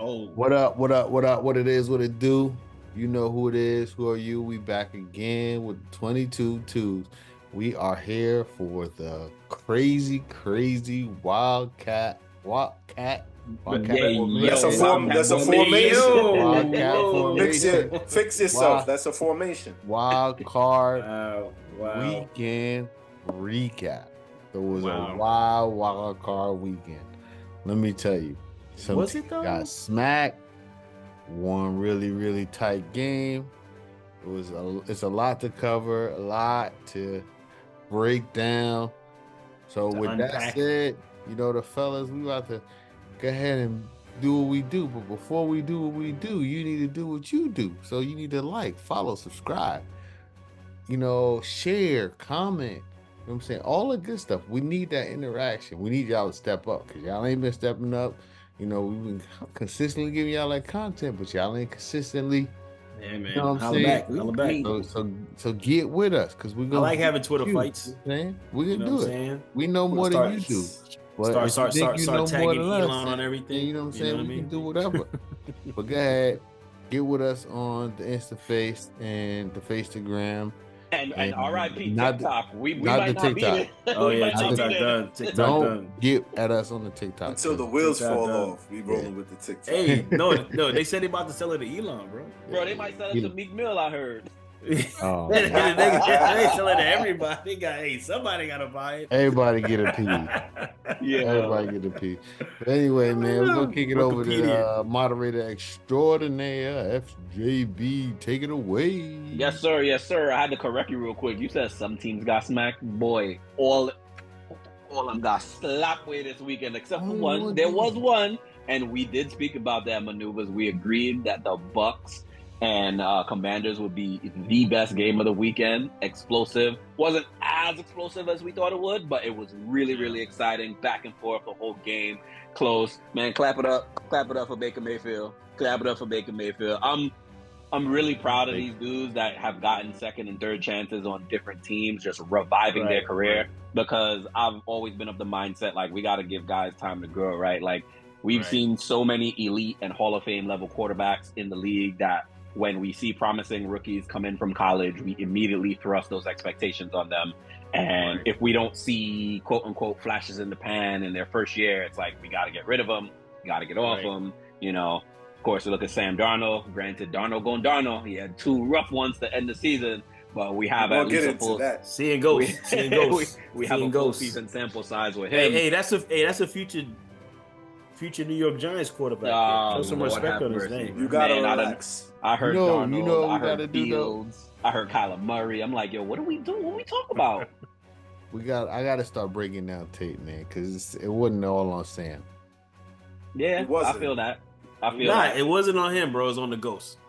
What up? What up? What up? What it is? What it do? You know who it is. Who are you? We back again with 22 twos. We are here for the crazy Wildcat That's a formation. Wildcat formation. Fix yourself. That's a formation. Wild card Wow. weekend recap. There was a wild card weekend. Let me tell you. Some Was it though? got smacked. One really tight game. It's a lot to cover, a lot to break down. So with that said, the fellas, we about to go ahead and do what we do. But before we do what we do, you need to do what you do. So you need to like, follow, subscribe, share, comment. You know what I'm saying? All the good stuff. We need that interaction. We need y'all to step up because y'all ain't been stepping up. We've been consistently giving y'all that content, but y'all ain't consistently. Yeah, man. You know what I'm saying? Holla back. So get with us because we're gonna. I like having Twitter fights. We can do it. We know more than you do. Start tagging Elon on everything. You know what I'm saying? We can do whatever. But go ahead, get with us on the InstaFace and the Facegram. And RIP TikTok. We might not be it. Oh yeah, TikTok done. Don't get at us on the TikTok until the wheels fall off. We rolling with the TikTok. Hey, no, they said they about to sell it to Elon, bro. Bro, they might sell it to Meek Mill. I heard. Oh, they sell it to everybody. Somebody gotta buy it. Everybody get a piece. Yeah, everybody get a piece. But anyway, man, we're gonna kick it over to moderator extraordinaire FJB. Take it away. Yes, sir. I had to correct you real quick. You said some teams got smacked. Boy, all of them got slapped away this weekend, except for one. There was one, and we did speak about that maneuvers. We agreed that the Bucks and Commanders would be the best game of the weekend. Explosive. Wasn't as explosive as we thought it would, but it was really exciting. Back and forth the whole game. Close. Man, clap it up for Baker Mayfield. Clap it up for Baker Mayfield. I'm really proud of these dudes that have gotten second and third chances on different teams, just reviving their career. Because I've always been of the mindset, like, we got to give guys time to grow, right? Like, we've seen so many elite and Hall of Fame level quarterbacks in the league that when we see promising rookies come in from college, we immediately thrust those expectations on them. And if we don't see quote unquote flashes in the pan in their first year, it's like, we got to get rid of them. We got to get off them. Of course, we look at Sam Darnold. Granted, Darnold going Darnold. He had two rough ones to end the season, but we have at least a full seeing ghosts. We have a full season sample size with him. Hey, that's a future New York Giants quarterback. Show some respect on his name. You gotta relax. I heard Darnold. I heard Fields. I heard Kyler Murray. I'm like, yo, what do we do? What we talk about? I gotta start breaking down tape, man, because it wasn't all on Sam. Yeah, I feel that. It wasn't on him, bro. It was on the Ghost.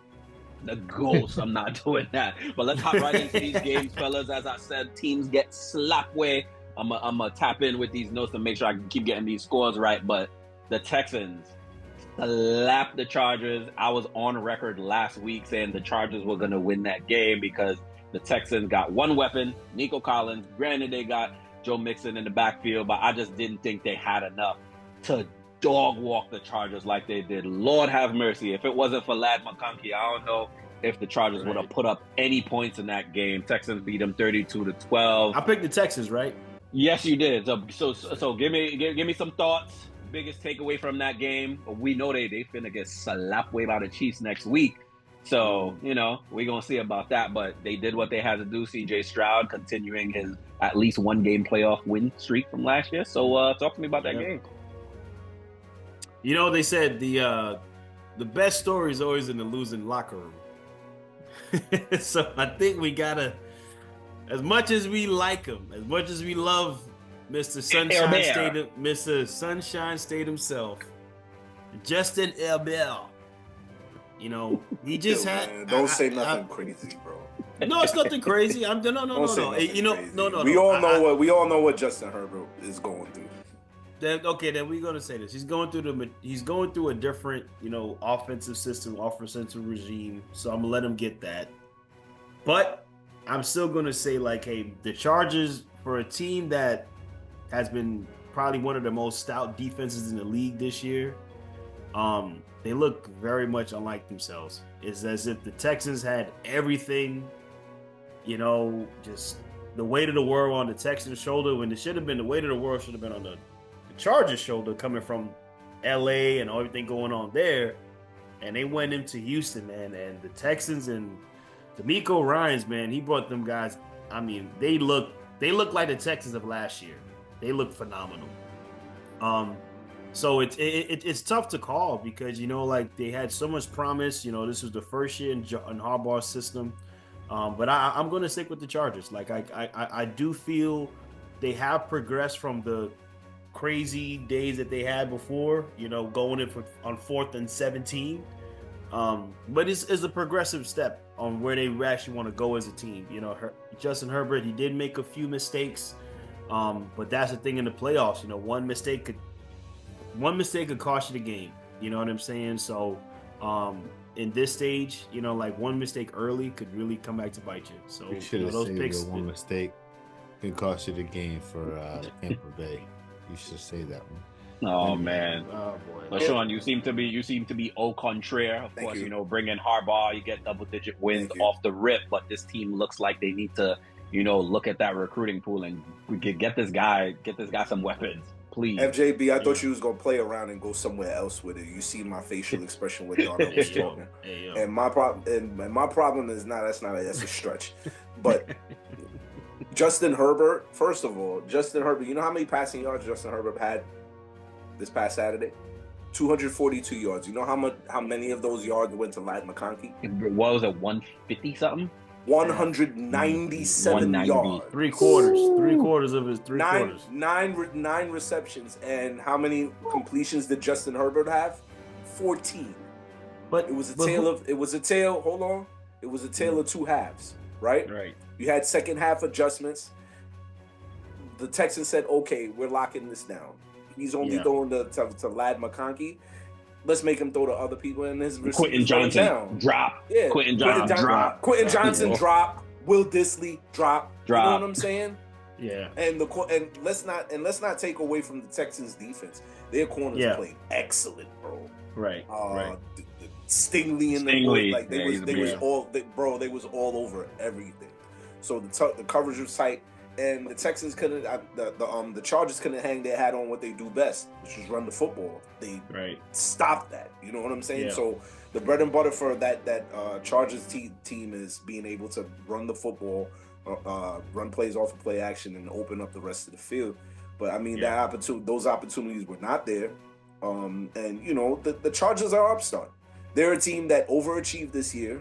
The Ghost. I'm not doing that. But let's hop right into these games, fellas. As I said, teams get slapped away. I'm gonna tap in with these notes to make sure I can keep getting these scores right. But the Texans slapped the Chargers. I was on record last week saying the Chargers were going to win that game because the Texans got one weapon, Nico Collins. Granted, they got Joe Mixon in the backfield, but I just didn't think they had enough to dog walk the Chargers like they did. Lord have mercy. If it wasn't for Lad McConkey, I don't know if the Chargers would have put up any points in that game. Texans beat them 32-12. I picked the Texans, right? Yes, you did. So give me some thoughts. Biggest takeaway from that game, we know they finna get slapped away by the Chiefs next week. So, we're going to see about that. But they did what they had to do. C.J. Stroud continuing his at least one game playoff win streak from last year. So talk to me about that game. They said the best story is always in the losing locker room. So I think we got to, as much as we like him, as much as we love Mr. Sunshine State himself, Justin Herbert. He just don't say nothing crazy, bro. No, it's nothing crazy. No. No. We all know what Justin Herbert is going through. Then we're gonna say this. He's going through a different, offensive system, offensive regime. So I'm gonna let him get that. But I'm still gonna say, like, hey, the Chargers, for a team that has been probably one of the most stout defenses in the league this year, they look very much unlike themselves. It's as if the Texans had everything, just the weight of the world on the Texans' shoulder when it should have been the weight of the world should have been on the Chargers' shoulder coming from LA and everything going on there. And they went into Houston, man, and the Texans and D'Amico Ryans, man, he brought them guys. I mean, they look like the Texans of last year. They look phenomenal. So it's tough to call because they had so much promise. This was the first year in Harbaugh's system, but I'm going to stick with the Chargers. Like I do feel they have progressed from the crazy days that they had before. Going in on 4th and 17. But it's a progressive step on where they actually want to go as a team. Justin Herbert, he did make a few mistakes, but that's the thing in the playoffs. One mistake could cost you the game. You know what I'm saying? So, in this stage, one mistake early could really come back to bite you. So, you should have saved picks. One mistake could cost you the game for Tampa Bay. You should say that one. Oh man! Oh boy! But Sean, you seem to be au contraire. Of course, bringing Harbaugh, you get double-digit wins off the rip. But this team looks like they need to, look at that recruiting pool and get this guy some weapons, please. FJB, I thought you was gonna play around and go somewhere else with it. You see my facial expression when y'all was talking. And my problem is that's a stretch, but. Justin Herbert, first of all, you know how many passing yards Justin Herbert had this past Saturday? 242 yards. You know how many of those yards went to Ladd McConkey? What was it, 150 something? 197 yards. Three quarters of his quarters. Nine receptions. And how many completions did Justin Herbert have? 14. But it was a tale. Hold on. It was a tale of two halves, right? Right. You had second half adjustments. The Texans said, okay, we're locking this down. He's only throwing to Ladd McConkey. Let's make him throw to other people in his receivers. Quentin Johnson drop. Yeah. Quentin Johnson drop. Will Disley drop. You know what I'm saying? Yeah. And let's not take away from the Texans defense. Their corners played excellent, bro. Right. Right. Stingley in the board, like they was all over everything. So the coverage was tight, and the Texans couldn't. The Chargers couldn't hang their hat on what they do best, which is run the football. They stopped that. You know what I'm saying? Yeah. So the bread and butter for that Chargers team is being able to run the football, run plays off of play action, and open up the rest of the field. But I mean, those opportunities were not there. And the Chargers are upstart. They're a team that overachieved this year.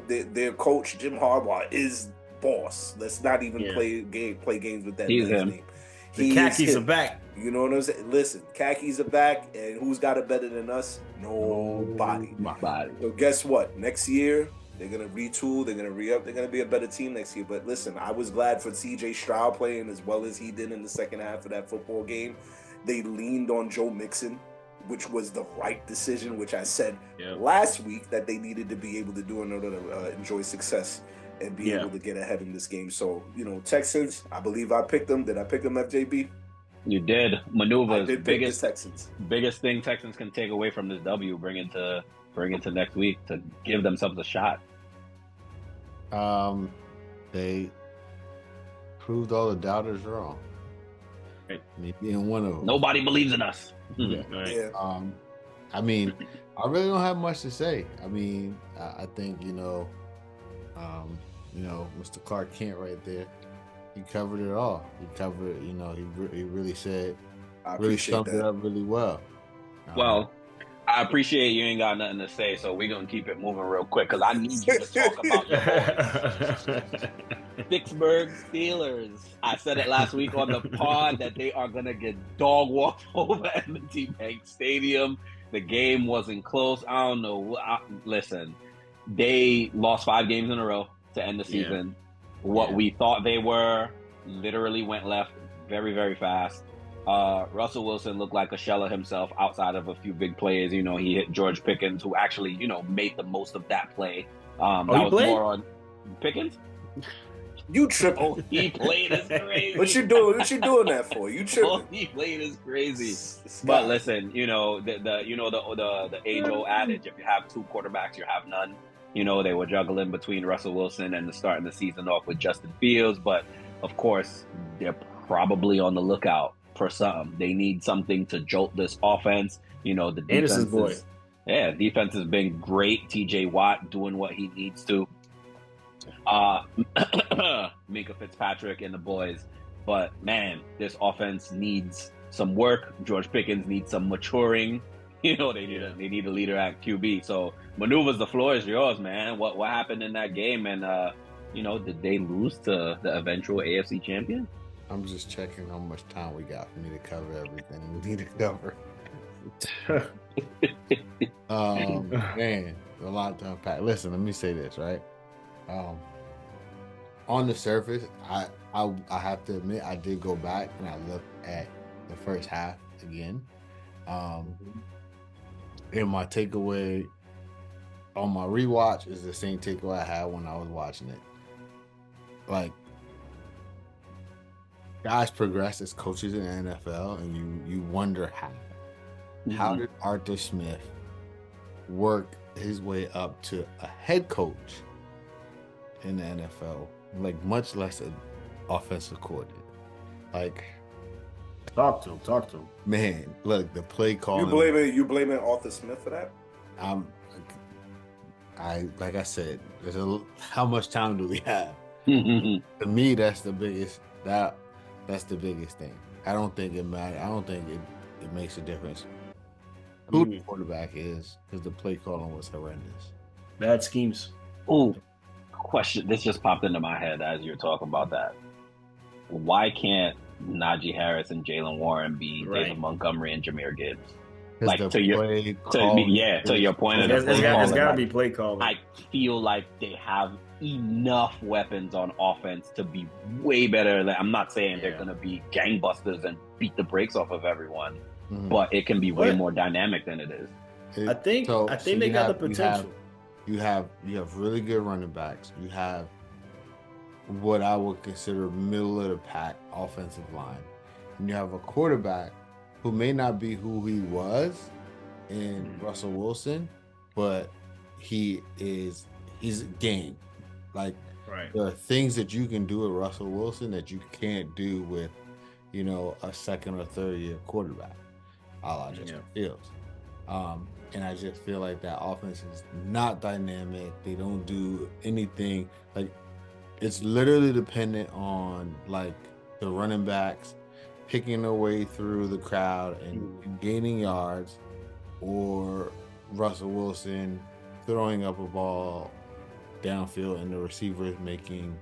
Their coach Jim Harbaugh is boss. Let's not even play games with that man's name. The khakis are back. You know what I'm saying? Listen, khakis are back, and who's got it better than us? Nobody. So guess what? Next year they're gonna retool. They're gonna re-up. They're gonna be a better team next year. But listen, I was glad for C.J. Stroud playing as well as he did in the second half of that football game. They leaned on Joe Mixon, which was the right decision, which I said last week that they needed to be able to do in order to enjoy success and be able to get ahead in this game. So, Texans, I believe I picked them. Did I pick them, FJB? You did. Maneuvers. I did pick the Texans. Biggest thing Texans can take away from this W, bring into next week to give themselves a shot. They proved all the doubters wrong. Right. Me being one of them. Nobody believes in us. Yeah. I mean, I really don't have much to say. I mean, I think Mr. Clark Kent right there, he covered it all. He covered, he really said, really summed it up really well. Well, I appreciate you ain't got nothing to say, so we're gonna keep it moving real quick because I need you to talk about your Pittsburgh Steelers. I said it last week on the pod that they are gonna get dog walked over M&T Bank Stadium. The game wasn't close. I don't know. Listen, they lost 5 games in a row to end the season. What we thought they were literally went left very, very fast. Russell Wilson looked like a shell of himself outside of a few big plays. He hit George Pickens, who actually, made the most of that play. That was more on Pickens. You tripping? Oh, he played is crazy. What you doing? What you doing that for? You tripping? Oh, he played is crazy. But listen, the age old adage: if you have two quarterbacks, you have none. They were juggling between Russell Wilson and starting the season off with Justin Fields, but of course they're probably on the lookout for something. They need something to jolt this offense. The defense boy. Defense has been great. TJ Watt doing what he needs to. Minka Fitzpatrick and the boys. But man, this offense needs some work. George Pickens needs some maturing. They need a leader at QB. So maneuvers, the floor is yours, man. What happened in that game? And did they lose to the eventual AFC champion? I'm just checking how much time we got for me to cover everything we need to cover. Man, a lot to unpack. Listen, let me say this, right? On the surface, I have to admit I did go back and I looked at the first half again. And my takeaway on my rewatch is the same takeaway I had when I was watching it. Like, guys progress as coaches in the NFL, and you wonder how. Mm-hmm. How did Arthur Smith work his way up to a head coach in the NFL, like much less an offensive coordinator? Like, talk to him. Man, look, the play call. You blaming Arthur Smith for that? Like I said, how much time do we have? To me, that's the biggest. That's the biggest thing. I don't think it matters. I don't think it makes a difference who the quarterback is, because the play calling was horrendous. Bad schemes. Oh, question. This just popped into my head as you're talking about that. Why can't Najee Harris and Jalen Warren be David Montgomery and Jameer Gibbs? Like, to your point of the play calling, it's got to be play calling. I feel like they have enough weapons on offense to be way better. I'm not saying they're going to be gangbusters and beat the brakes off of everyone, but it can be way more dynamic than it is. I think they got the potential. You have really good running backs. You have what I would consider middle of the pack offensive line, and you have a quarterback who may not be who he was in Russell Wilson, but he's game. Like, there are things that you can do with Russell Wilson that you can't do with, a second or third year quarterback, a la Justin Fields. And I just feel like that offense is not dynamic. They don't do anything. Like, it's literally dependent on, like, the running backs picking their way through the crowd and gaining yards, or Russell Wilson throwing up a ball downfield and the receivers making,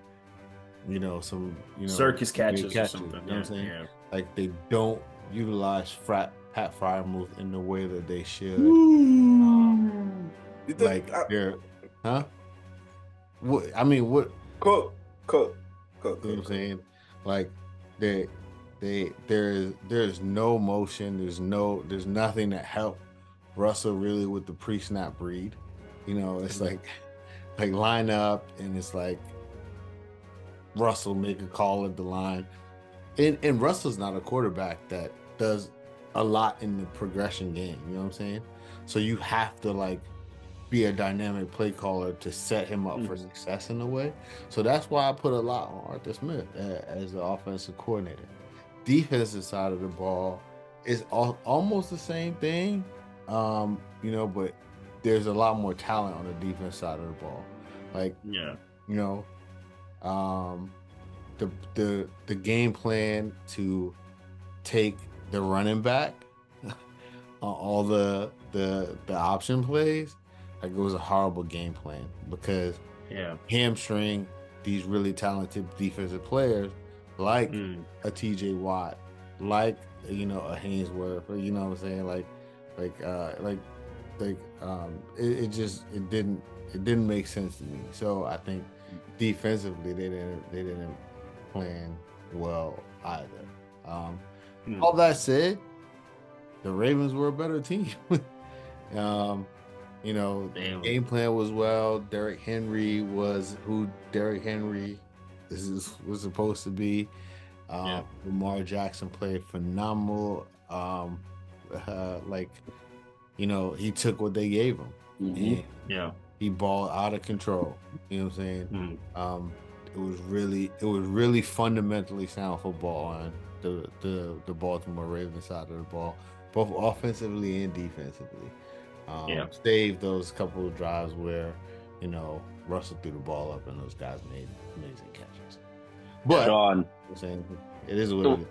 some, circus catches or something. You know what I'm saying? Yeah. Like, they don't utilize Pat Fryermuth in the way that they should. They're, huh? What? I mean, what? Cook. You know what I'm saying? Like, there's no motion. There's nothing that helped Russell really with the pre-snap read. It's like line up, and it's like Russell make a call at the line. And Russell's not a quarterback that does a lot in the progression game. You know what I'm saying? So you have to be a dynamic play caller to set him up for success in a way. So that's why I put a lot on Arthur Smith as the offensive coordinator. Defensive side of the ball is almost the same thing, but there's a lot more talent on the defense side of the ball. The game plan to take the running back on all the option plays, it was a horrible game plan, because hamstring these really talented defensive players like a TJ Watt, like a Hainsworth, or you know what I'm saying, it didn't make sense to me. So I think defensively they didn't plan well either. All that said, the Ravens were a better team. The game plan was well. Derrick Henry was who Derrick Henry was supposed to be. Lamar Jackson played phenomenal. He took what they gave him. And he balled out of control. You know what I'm saying? It was really fundamentally sound football on the Baltimore Ravens side of the ball, both offensively and defensively. Save those couple of drives where Russell threw the ball up and those guys made amazing catches. But I'm saying it is what it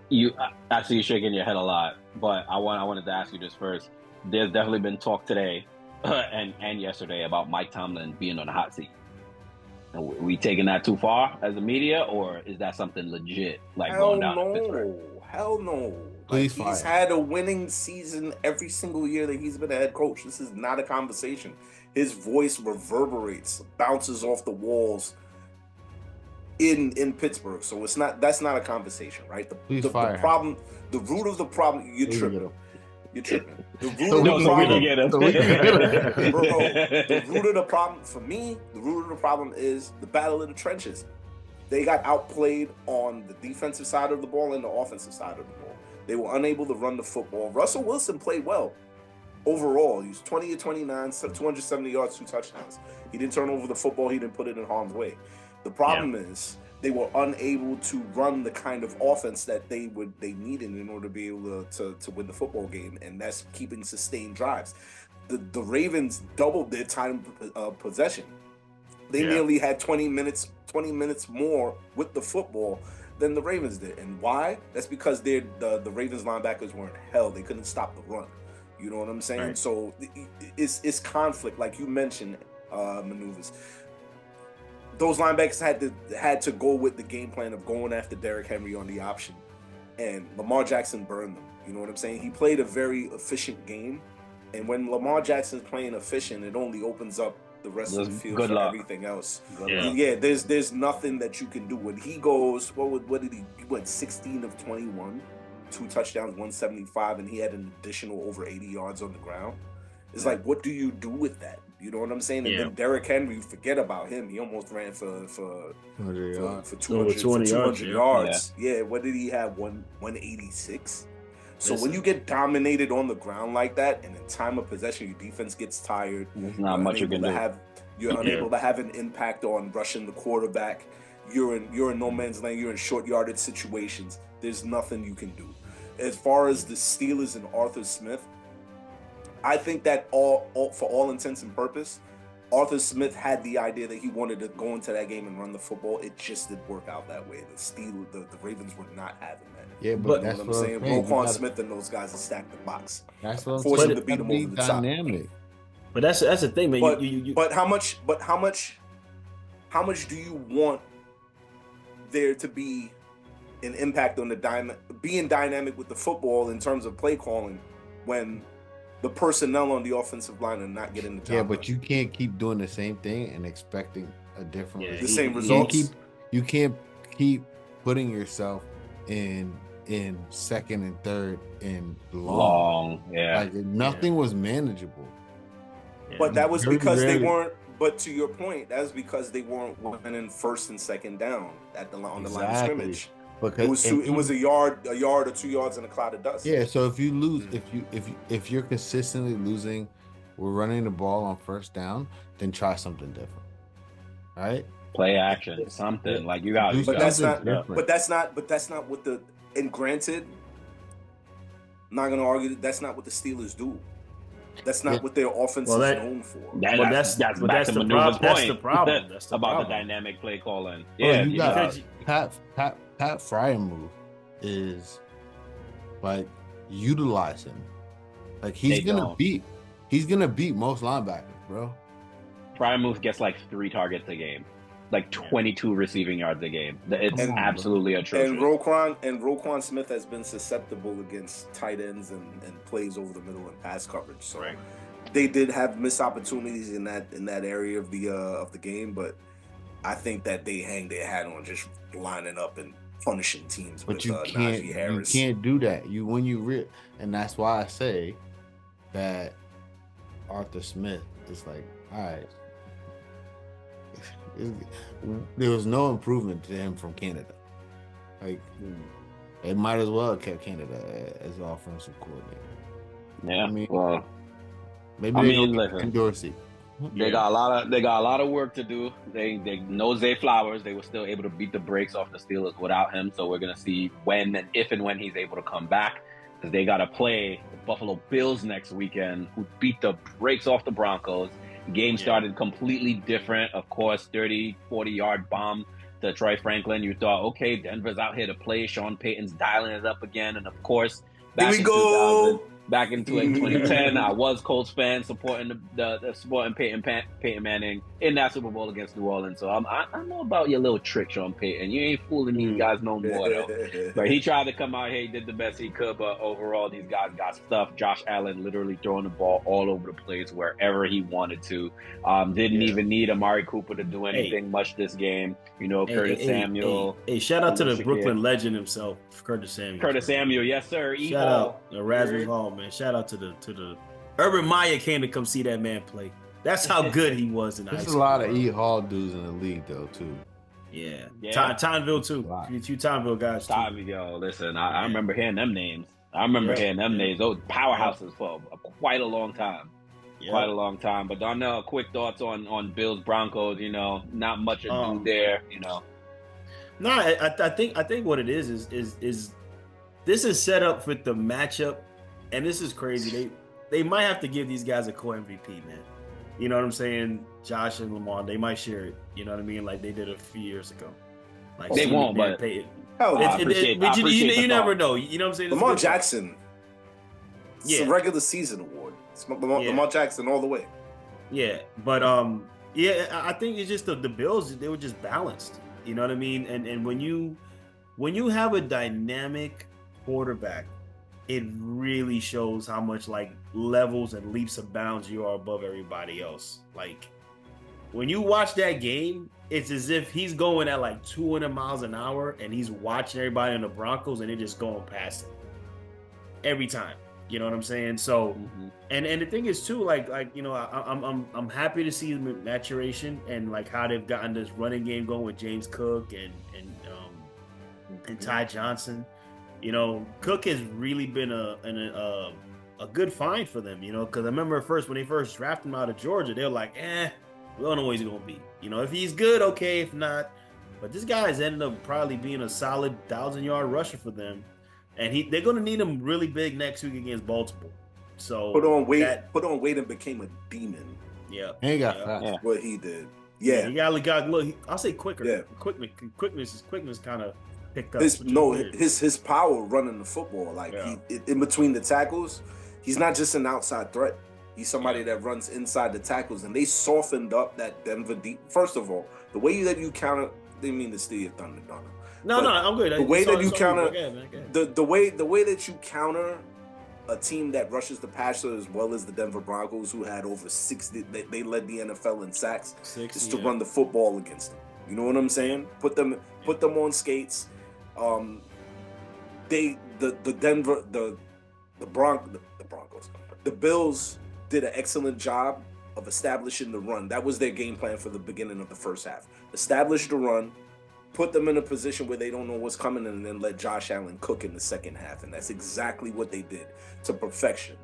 is. I see you shaking your head a lot, but I wanted to ask you this first. There's definitely been talk today and yesterday about Mike Tomlin being on the hot seat. Are we taking that too far as a media, or is that something legit going down in Pittsburgh? Hell no. He's had a winning season every single year that he's been a head coach. This is not a conversation. His voice reverberates, bounces off the walls in Pittsburgh. So that's not a conversation, right? The problem, the root of the problem, you're tripping. You're tripping. The root of the problem. The root of the problem for me, the root of the problem is the battle of the trenches. They got outplayed on the defensive side of the ball and the offensive side of the ball. They were unable to run the football. Russell Wilson played well overall. He was 20 of 29, 270 yards, 2 touchdowns. He didn't turn over the football. He didn't put it in harm's way. The problem is they were unable to run the kind of offense that they needed in order to be able to win the football game, and that's keeping sustained drives. The Ravens doubled their time of possession. They nearly had 20 minutes more with the football than the Ravens did. And why? That's because the Ravens linebackers weren't held. They couldn't stop the run. You know what I'm saying? Right. So it's conflict, like you mentioned, maneuvers. Those linebackers had to go with the game plan of going after Derrick Henry on the option, and Lamar Jackson burned them. You know what I'm saying? He played a very efficient game, and when Lamar Jackson's playing efficient, it only opens up the rest of the field for everything else. There's nothing that you can do. When he goes, what did he went 16 of 21, 2 touchdowns, 175, and he had an additional over 80 yards on the ground. It's like, what do you do with that? You know what I'm saying? And then Derrick Henry, forget about him. He almost ran for 200 yards. Yeah, what did he have? 186. So when you get dominated on the ground like that, and in time of possession, your defense gets tired. There's not much you can do. You're unable to have an impact on rushing the quarterback. You're in no man's land. You're in short yardage situations. There's nothing you can do. As far as the Steelers and Arthur Smith, I think that for all intents and purpose, Arthur Smith had the idea that he wanted to go into that game and run the football. It just didn't work out that way. The Ravens were not having that. Yeah, but that's what I'm saying. Roquan Smith and those guys have stacked the box. That's what I'm forced them to beat them over the dynamic. top. But that's the thing, man. But how much do you want there to be an impact on being dynamic with the football in terms of play calling when the personnel on the offensive line are not getting the job? Yeah, but you can't keep doing the same thing and expecting a different the same results. You can't keep putting yourself in second and third and long. Like nothing was manageable. But that was because they weren't. But to your point, that was because they weren't winning first and second down on the line of scrimmage. Because it was a yard or 2 yards in a cloud of dust. Yeah, so if you lose, if you're consistently losing, we're running the ball on first down, then try something different, right? Play action, something like you got. But that's not what the. And granted, I'm not gonna argue that's not what the Steelers do. That's not what their offense is known for. That's the problem. That's about the dynamic play calling. Yeah, you got Pat Fryermuth is like utilize him. Like he's gonna beat most linebackers, bro. Fryermuth gets like 3 targets a game, like 22 receiving yards a game. It's absolutely atrocious. And Roquan Smith has been susceptible against tight ends and plays over the middle and pass coverage. So they did have missed opportunities in that area of the game, but I think that they hang their hat on just lining up and punishing teams. But with Najee Harris. You can't do that. And that's why I say that Arthur Smith is like, all right, There was no improvement to him from Canada. Like, they might as well have kept Canada as offensive coordinator. Yeah, I mean, well, maybe they don't get Dorsey. They got a lot of work to do. They know Zay Flowers. They were still able to beat the brakes off the Steelers without him. So we're gonna see if and when he's able to come back, because they gotta play the Buffalo Bills next weekend, who beat the brakes off the Broncos. Game started completely different. Of course, 30, 40-yard bomb to Troy Franklin. You thought, okay, Denver's out here to play. Sean Payton's dialing it up again, and of course, back in 2010, I was Colts fan supporting supporting Peyton Manning in that Super Bowl against New Orleans. So I know about your little trick, Sean Payton. You ain't fooling these guys no more though. But he tried to come out here, he did the best he could, but overall these guys got stuffed. Josh Allen literally throwing the ball all over the place wherever he wanted to. Didn't even need Amari Cooper to do anything much this game. You know, Curtis Samuel. Hey, shout out to the Brooklyn legend himself, Curtis Samuel. Curtis Samuel, yes sir. Shout out Erasmus Hall, man. Shout out to the Urban Meyer came to come see that man play. That's how good he was in high school. There's a lot of E Hall dudes in the league though too. Yeah. Tineville too. A few Tineville guys too. Yo, listen, I remember hearing them names. Those powerhouses for quite a long time. Quite a long time. But Darnell, quick thoughts on Bills Broncos. You know, not much to do there. You know. No, I think what it is this is set up with the matchup, and this is crazy. They might have to give these guys a co-MVP, man. You know what I'm saying? Josh and Lamar, they might share it. You know what I mean? Like they did a few years ago. Like they won't, but you never know. You know what I'm saying? Lamar Jackson. It's a regular season award. It's Lamar Jackson all the way. Yeah, but I think it's just the Bills. They were just balanced. You know what I mean? And when you have a dynamic quarterback, it really shows how much like levels and leaps and bounds you are above everybody else. Like when you watch that game, it's as if he's going at like 200 miles an hour and he's watching everybody in the Broncos and they're just going past him every time. You know what I'm saying? So, and the thing is too, like you know, I'm happy to see the maturation and like how they've gotten this running game going with James Cook and Ty Johnson. You know, Cook has really been a good find for them. You know, because I remember when they first drafted him out of Georgia, they were like, we don't know what he's gonna be. You know, if he's good, okay. If not, but this guy's ended up probably being a solid 1,000-yard rusher for them. And they're going to need him really big next week against Baltimore. So put on weight and became a demon. Yeah, he got fast. What he did. Yeah, he got look. I'll say quicker. Yeah, quickness kind of picked up. His power running the football, like in between the tackles, he's not just an outside threat. He's somebody that runs inside the tackles, and they softened up that Denver deep. First of all, the way that you counter, didn't mean to steal your thunder, Donna. No, I'm good. The way that you counter the way that you counter a team that rushes the passer as well as the Denver Broncos, who had over 60, they led the NFL in sacks, is to run the football against them. You know what I'm saying? Put them on skates. The Broncos, the Bills did an excellent job of establishing the run. That was their game plan for the beginning of the first half. Establish the run. Put them in a position where they don't know what's coming, and then let Josh Allen cook in the second half. And that's exactly what they did to perfection.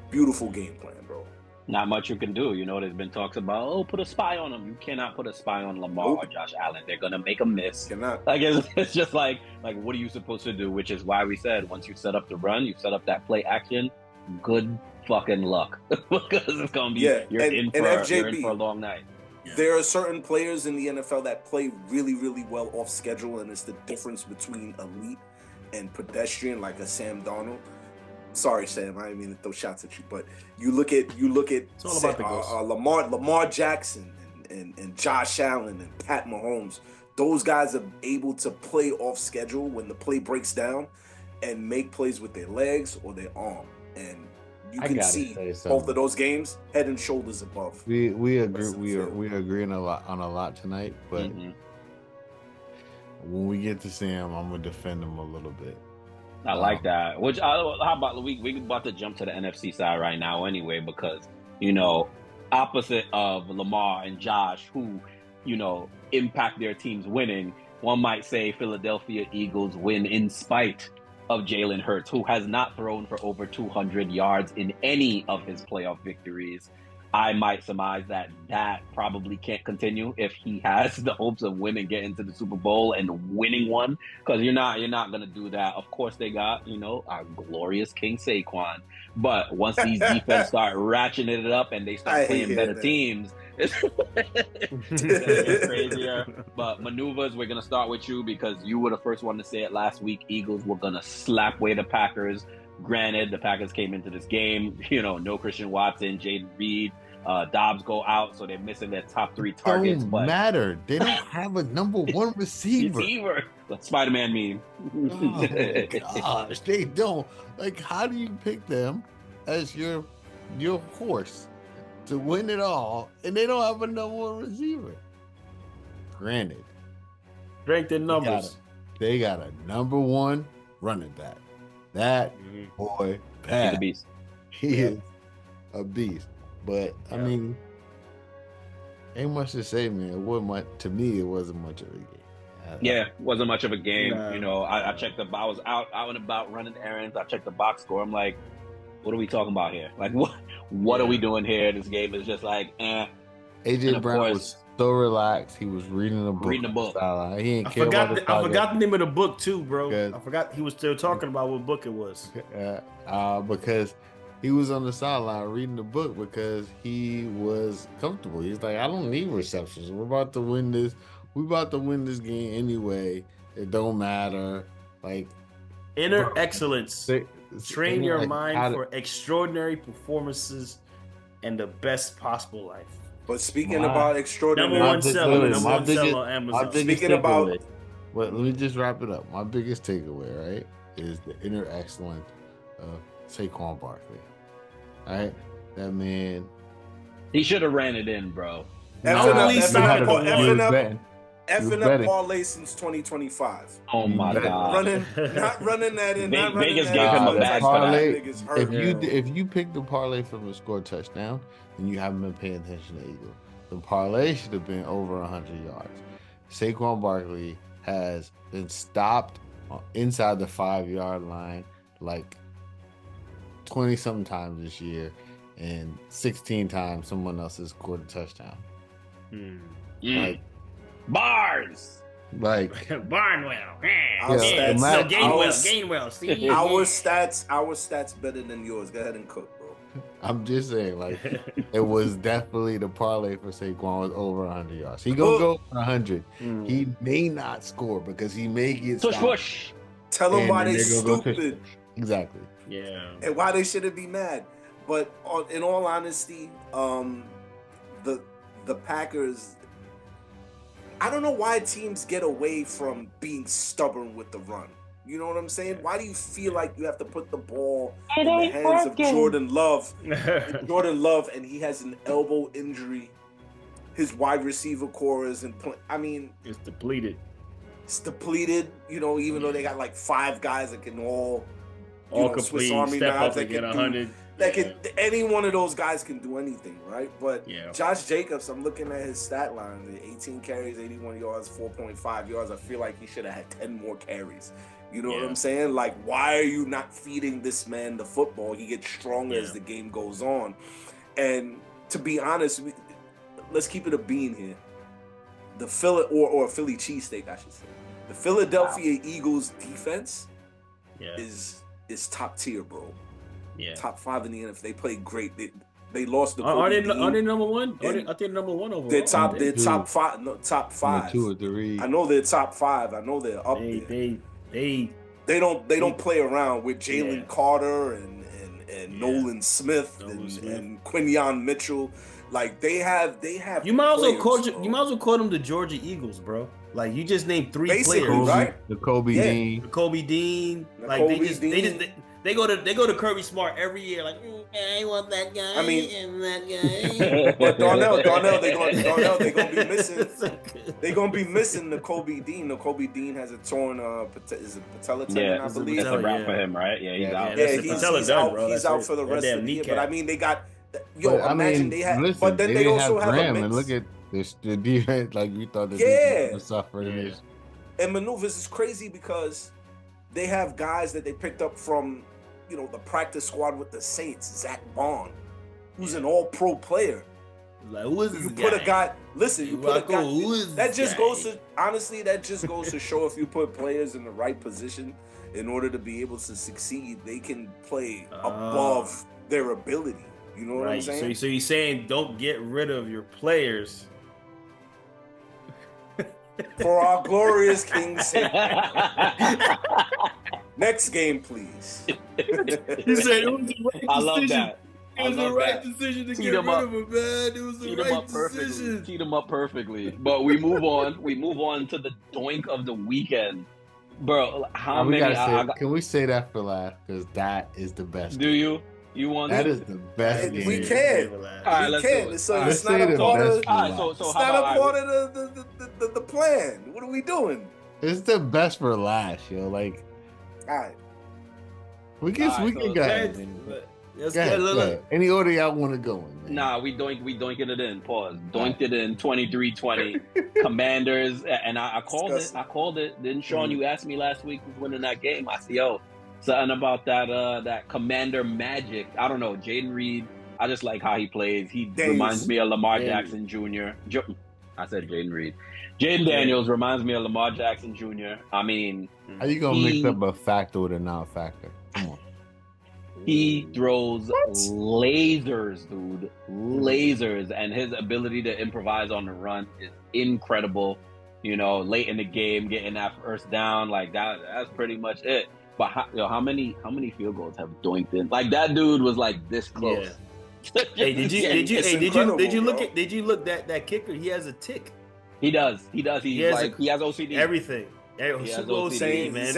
Beautiful game plan, bro. Not much you can do. You know, there's been talks about, put a spy on them. You cannot put a spy on Lamar or Josh Allen. They're going to make a miss. Cannot. Like, it's just like, what are you supposed to do? Which is why we said, once you set up the run, you set up that play action, good fucking luck. Because it's going to be, you're in for a long night. There are certain players in the NFL that play really, really well off schedule, and it's the difference between elite and pedestrian, like a Sam Darnold. Sorry, Sam, I didn't mean to throw shots at you, but you look at Lamar Jackson and Josh Allen and Pat Mahomes. Those guys are able to play off schedule when the play breaks down and make plays with their legs or their arm. And you can see both of those games head and shoulders above. We agree. We're agreeing on a lot tonight, but when we get to Sam, I'm gonna defend him a little bit. I like that. How about we about to jump to the NFC side right now anyway, because opposite of Lamar and Josh, who impact their teams winning, one might say Philadelphia Eagles win in spite of Jalen Hurts, who has not thrown for over 200 yards in any of his playoff victories. I might surmise that probably can't continue if he has the hopes of winning, getting to the Super Bowl and winning one, because you're not going to do that. Of course, they got, our glorious King Saquon. But once these defense start ratcheting it up and they start playing better teams, it's going to get crazier. But maneuvers, we're going to start with you because you were the first one to say it last week. Eagles were going to slap away the Packers. Granted, the Packers came into this game, no Christian Watson, Jaden Reed, Dobbs go out, so they're missing their top 3 targets. Don't matter. They don't have a number 1 receiver. Like Spider-Man meme. Oh, gosh, they don't. Like, how do you pick them as your horse to win it all, and they don't have a number 1 receiver? Granted, strength in numbers. They got a number 1 running back. That boy, Pat, he's a beast. He is a beast. But I mean, ain't much to say, man. It wasn't much to me. It wasn't much of a game. Wasn't much of a game. I checked I was out and about running errands. I checked the box score. I'm like, what are we talking about here? Like, what are we doing here? This game is just like, AJ Brown was so relaxed. He was reading a book. He ain't care about the I forgot the name of the book too, bro. I forgot he was still talking about what book it was. Because he was on the sideline reading the book because he was comfortable. He's like, I don't need receptions. We're about to win this. We're about to win this game anyway. It don't matter. Like, inner excellence. Train your mind for extraordinary performances and the best possible life. But speaking about extraordinary, number one seller on Amazon. Speaking about, let me just wrap it up. My biggest takeaway, right, is the inner excellence of Saquon Barkley. All right, that man. He should have ran it in, bro. Effing up parlay since 2025. Oh my God! Not running that in. Vegas gave him a bad parlay. If you pick the parlay from the score touchdown, then you haven't been paying attention to Eagles. The parlay should have been over 100 yards. Saquon Barkley has been stopped inside the 5-yard line like 20-something times this year, and 16 times someone else has scored a touchdown. Like bars, Barnwell. Gainwell. See? Our stats better than yours. Go ahead and cook, bro. I'm just saying, like, it was definitely the parlay for Saquon was over 100 yards. He gonna go for 100. He may not score because he may get push. Tell them why they stupid. Exactly. Yeah. And why they shouldn't be mad. But in all honesty, the Packers, I don't know why teams get away from being stubborn with the run. You know what I'm saying? Why do you feel like you have to put the ball in the hands of Jordan Love? And he has an elbow injury. His wide receiver core isn't it's depleted. Even though they got like 5 guys that can all complete, Swiss Army step knives up and get 100. Any one of those guys can do anything, right? But Josh Jacobs, I'm looking at his stat line: 18 carries, 81 yards, 4.5 yards. I feel like he should have had 10 more carries. You know what I'm saying? Like, why are you not feeding this man the football? He gets stronger as the game goes on. And to be honest, let's keep it a bean here. The Philly cheesesteak, I should say. The Philadelphia Eagles defense is top tier, bro. Yeah. Top 5 in the NFL. They play great. They lost the. Are they number 1? I think number 1 overall. They're top 5. No, top 5. 2 or 3. I know they're top 5. I know they're up there. They don't play around with Jalen Carter and Nolan Smith and Quinyon Mitchell. Like they have. You might as well call them the Georgia Eagles, bro. Like you just named 3 players, right? The Kobe Dean. They go to Kirby Smart every year. Like I want that guy. I mean, and that guy. But Darnell, they gonna be missing. They gonna be missing the Kobe Dean. The Kobe Dean has a torn patella tendon, I believe. It's a wrap for him, right? Yeah, he's out. He's out for the rest of the year. But I mean, they got. Imagine they had. But then they also have a mix. And look at The defense, like we thought the Yeah. defense was suffering. Yeah. And maneuvers is crazy because they have guys that they picked up from, the practice squad with the Saints, Zach Bond, who's an all-pro player. Like, who is this You guy? put a guy. Listen, you put a guy. Who is That this just guy? goes to honestly. That just goes to show if you put players in the right position, in order to be able to succeed, they can play above their ability. You know what I'm saying? So you're saying don't get rid of your players For our glorious King's sake. Next game, please. He said it was the right I love decision. that. It was the right decision to get rid of him, man. It was the right decision. Teed him up perfectly. But we move on. We move on to the doink of the weekend. Bro, how many? Can we say that for last? Because that is the best. Do you? You want that to? is the best game. We can. All right, let's do it. So Let's it's not say a the part of. best for last. So It's how not about a part of the plan. What are we doing? It's the best for last, yo. Like, all right, we can go ahead. Let's Go ahead, go ahead. Any order y'all want to go in, man. Nah, we doinking it in. Pause. Doinked it in 23-20. Commanders, and I called it. I called it. Didn't Sean? You asked me last week who's winning that game. I said, yo, something about that Commander magic. I don't know. Jaden Reed. I just like how he plays. He reminds me of Lamar Jackson Jr. I said Jaden Reed. Jaden Daniels reminds me of Lamar Jackson Jr. I mean, how you gonna mix up a factor with a non-factor? Come on. He throws lasers, dude. Lasers. And his ability to improvise on the run is incredible. Late in the game, getting that first down, like that's pretty much it. But how many field goals have doinked in? Like that dude was like this close. Yeah. Hey, did you look that kicker? He has a tick. He does. He has OCD. Everything. Super OCD, man.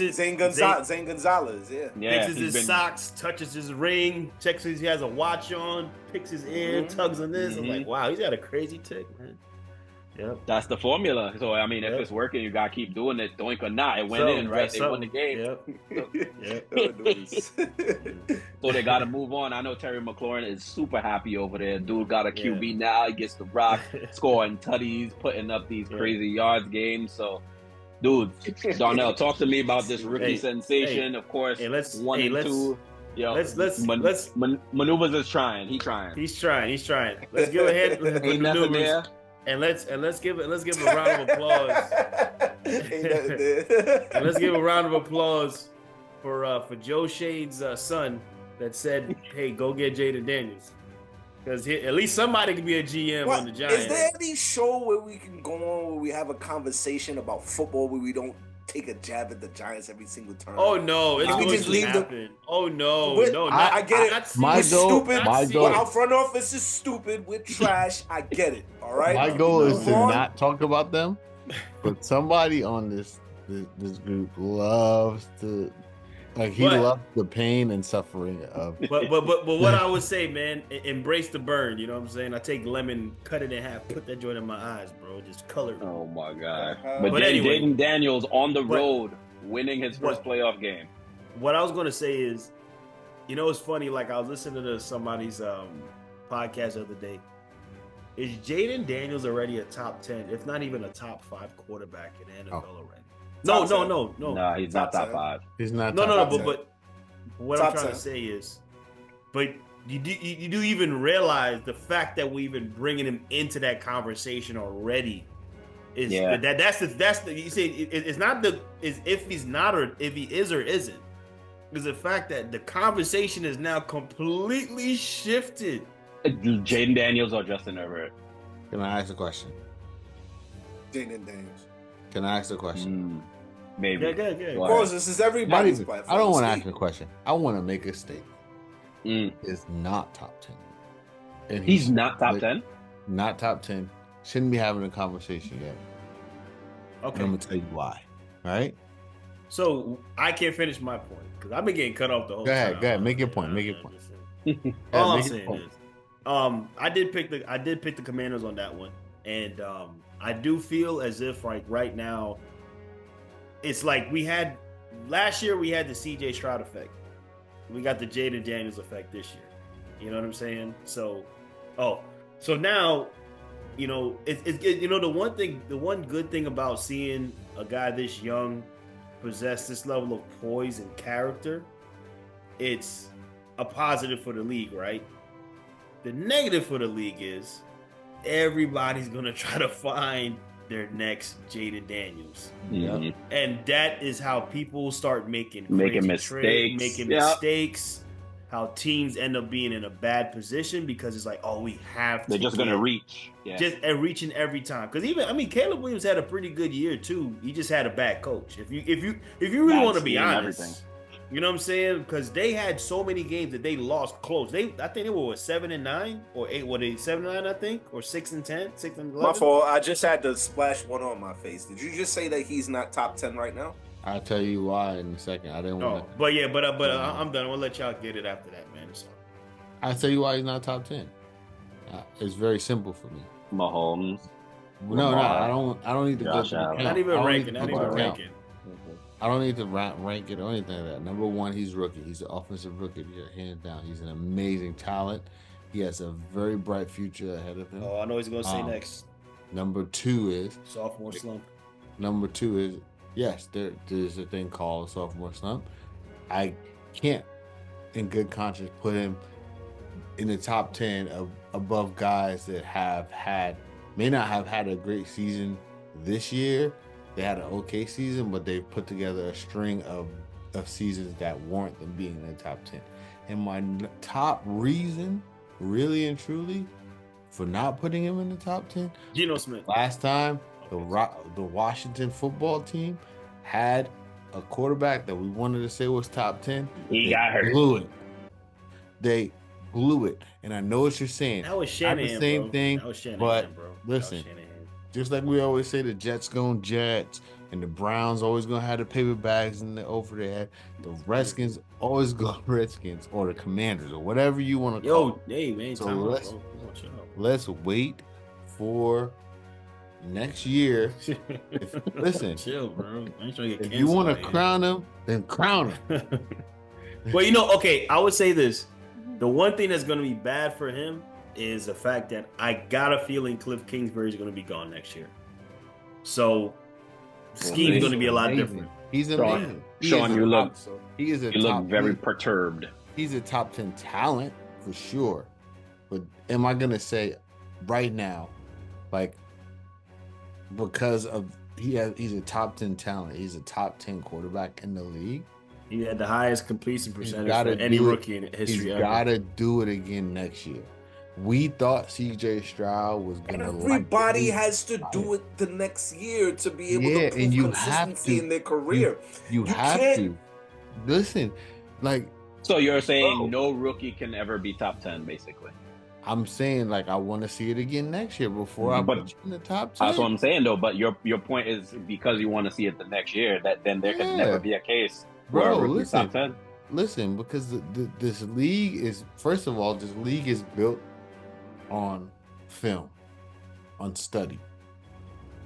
Zane Gonzalez, yeah. Fixes his socks, touches his ring, checks he has a watch on, picks his ear, tugs on this. I'm like, wow, he's got a crazy tick, man. Yep. That's the formula. So, I mean, if it's working, you got to keep doing it, doink or not. It went in, right? They won the game. So they got to move on. I know Terry McLaurin is super happy over there. Dude got a QB now. He gets the rock, scoring tutties, putting up these crazy yards games. So, dude, Darnell, talk to me about this rookie sensation. Of course, 1 and 2. Yo, let's maneuvers is trying. He's trying. He's trying. Let's go ahead with Ain't nothing there. And let's give a round of applause. And let's give a round of applause for Joe Shade's son that said, "Hey, go get Jaden Daniels," because at least somebody can be a GM on the Giants. Is there any show where we can go on where we have a conversation about football where we don't take a jab at the Giants every single turn? Oh no, it's going to happen. Oh no, I get it. My goal, our front office is stupid. We're trash. I get it. All right. My goal is to not talk about them, but somebody on this group loves to, like, he loves the pain and suffering of. But what I would say, man, embrace the burn. You know what I'm saying? I take lemon, cut it in half, put that joint in my eyes, bro. Just color it. Oh my god! But anyway, Jaden Daniels on the road, winning his first playoff game. What I was gonna say is, it's funny. Like, I was listening to somebody's podcast the other day. Is Jaden Daniels already a top 10, if not even a top 5 quarterback in the NFL already? No, he's not top 5. He's not. But what I'm trying to say is, but you do even realize the fact that we even bringing him into that conversation already is that's the you say it's not is if he's not or if he is or isn't. Is the fact that the conversation is now completely shifted. Jaden Daniels or Justin Herbert? Can I ask a question? Jaden Daniels. Can I ask a question? Maybe. Yeah. Of course, this is everybody's platform. I don't want to ask a question. I want to make a statement. Is not top 10. And he's not top 10? Not top 10. Shouldn't be having a conversation yet. Okay. And I'm going to tell you why. All right? So, I can't finish my point because I've been getting cut off the whole time. Go ahead. Make your point. All I'm saying is, I did pick the Commanders on that one, and I do feel as if like right now, it's like last year we had the CJ Stroud effect, we got the Jaden Daniels effect this year. You know what I'm saying? So now you know, you know, the one good thing about seeing a guy this young possess this level of poise and character, it's a positive for the league, right? The negative for the league is everybody's gonna try to find their next Jaden Daniels. Mhm. And that is how people start making mistakes. mistakes. How teams end up being in a bad position because it's like, oh, we have to. They're just gonna reach, just reaching every time. Because even, I mean, Caleb Williams had a pretty good year too. He just had a bad coach. If you really want to be honest, everything. You know what I'm saying? Because they had so many games that they lost close. I think they were 7-9 or 8. What, 7-9? I think, or 6-10, 6-11. My fault. I just had to splash one on my face. Did you just say that he's not top 10 right now? I'll tell you why in a second. I didn't want to. But I'm done. We'll let y'all get it after that, man. So. I'll tell you why he's not top 10. It's very simple for me. Mahomes. No, I don't need to go to the Not even ranking. I don't need to rank it or anything like that. Number one, he's rookie. He's an offensive rookie, hands down. He's an amazing talent. He has a very bright future ahead of him. Oh, I know he's going to say next. Number two is sophomore slump. Number two is, yes, there's a thing called a sophomore slump. I can't, in good conscience, put him in the top 10 above guys that may not have had a great season this year. They had an okay season, but they put together a string of seasons that warrant them being in the top 10. And my top reason, really and truly, for not putting him in the top 10, Geno Smith. Last time, the Washington football team had a quarterback that we wanted to say was top 10. He got hurt. They blew it. And I know what you're saying. That was Shanahan, the same thing, that was Shanahan, but bro. Listen, just like we always say, the Jets going Jets, and the Browns always gonna have the paper bags over their head. The Redskins always go Redskins, or the Commanders, or whatever you want to call it. Hey man, so let's wait for next year. Listen, chill, bro. I ain't trying to get if you want to crown him, then crown him. Well, okay, I would say this: the one thing that's gonna be bad for him is the fact that I got a feeling Cliff Kingsbury is going to be gone next year. So scheme's going to be a lot different. He's amazing. Sean, you look very perturbed. He's a top 10 talent for sure. But am I going to say right now, like, because of he's a top 10 talent, he's a top 10 quarterback in the league? He had the highest completion percentage for any rookie in history ever. He's got to do it again next year. We thought CJ Stroud was gonna. Everybody has to do it the next year to be able to prove consistency in their career. You have to listen, like. So you're saying no rookie can ever be top 10, basically. I'm saying, like, I want to see it again next year before I put you in the top 10. That's what I'm saying, though. But your point is because you want to see it the next year, that then there can never be a case where a rookie's top 10. Listen, because this league is, first of all, this league is built on film, on study.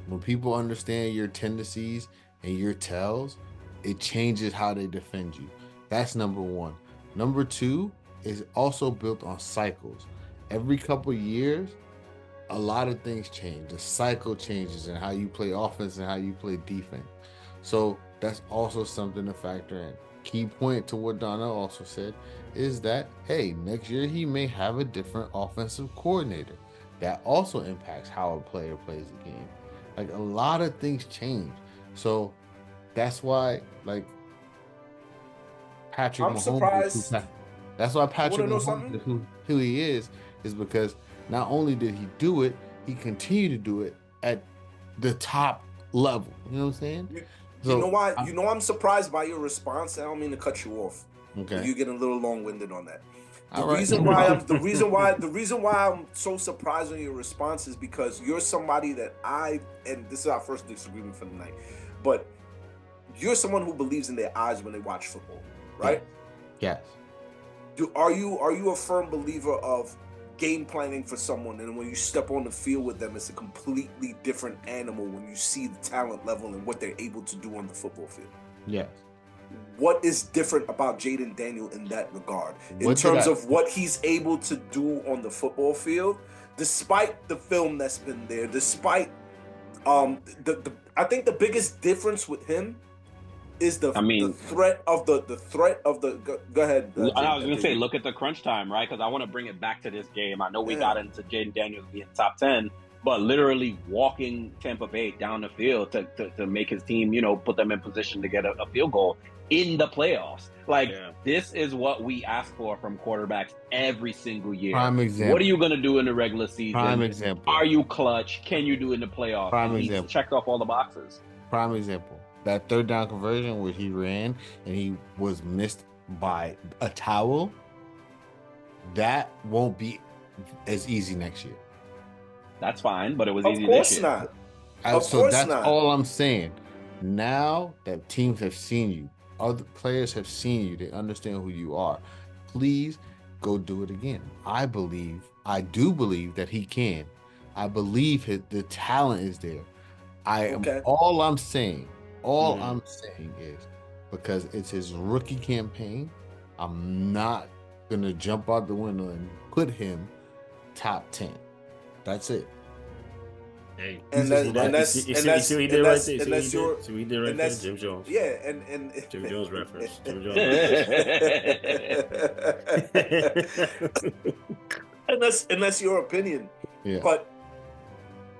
When people understand your tendencies and your tells, it changes how they defend you. That's number one. Number two is also built on cycles. Every couple of years, a lot of things change. The cycle changes in how you play offense and how you play defense. So that's also something to factor in. Key point to what Donnell also said is that, hey, next year he may have a different offensive coordinator. That also impacts how a player plays the game. Like, a lot of things change. So that's why, like, Patrick Mahomes surprised. That's why Patrick Mahomes is who he is because not only did he do it, he continued to do it at the top level. You know what I'm saying? So, you know why? I'm surprised by your response. I don't mean to cut you off. Okay. You get a little long-winded on that. The reason why I'm so surprised on your response is because you're somebody that and this is our first disagreement for the night, but you're someone who believes in their eyes when they watch football, right? Yes. Are you a firm believer of game planning for someone, and when you step on the field with them, it's a completely different animal when you see the talent level and what they're able to do on the football field? Yes. what is different about Jaden Daniel in that regard, in terms of what he's able to do on the football field, despite the film that's been there, despite I think the biggest difference with him is the threat of the. Go ahead. I was gonna say, look at the crunch time, right? Because I want to bring it back to this game. I know we got into Jaden Daniels being top 10, but literally walking Tampa Bay down the field to make his team, put them in position to get a field goal in the playoffs. This is what we ask for from quarterbacks every single year. Prime example. What are you going to do in the regular season? Prime example. Are you clutch? Can you do in the playoffs? Prime example. He's checked off all the boxes. Prime example. That third down conversion where he ran and he was missed by a towel, that won't be as easy next year. That's fine, but it was easy Of course this year. not. So that's all I'm saying. Now that teams have seen you, other players have seen you, they understand who you are. Please go do it again. I do believe that he can. I believe the talent is there. All I'm saying is, because it's his rookie campaign, I'm not gonna jump out the window and put him top 10. That's it. Hey, and that's what he did right there. See what he did right there. Jim Jones. Yeah, and Jim Jones reference. Jim Jones. and that's your opinion. Yeah. But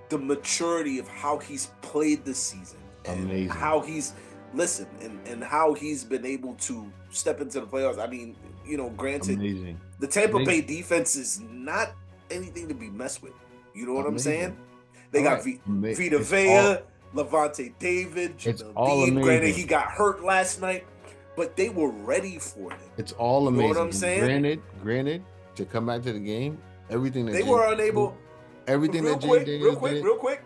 the maturity of how he's played this season, and amazing. How he's and how he's been able to step into the playoffs. I mean, granted, amazing. The Tampa Bay defense is not anything to be messed with. You know what I'm saying? They got Vita Vea, Levante David, Jamel Dean. Granted, he got hurt last night, but they were ready for him. It's all amazing. You know what I'm saying? Granted, to come back to the game, everything that they were unable. Everything real that quick, real quick,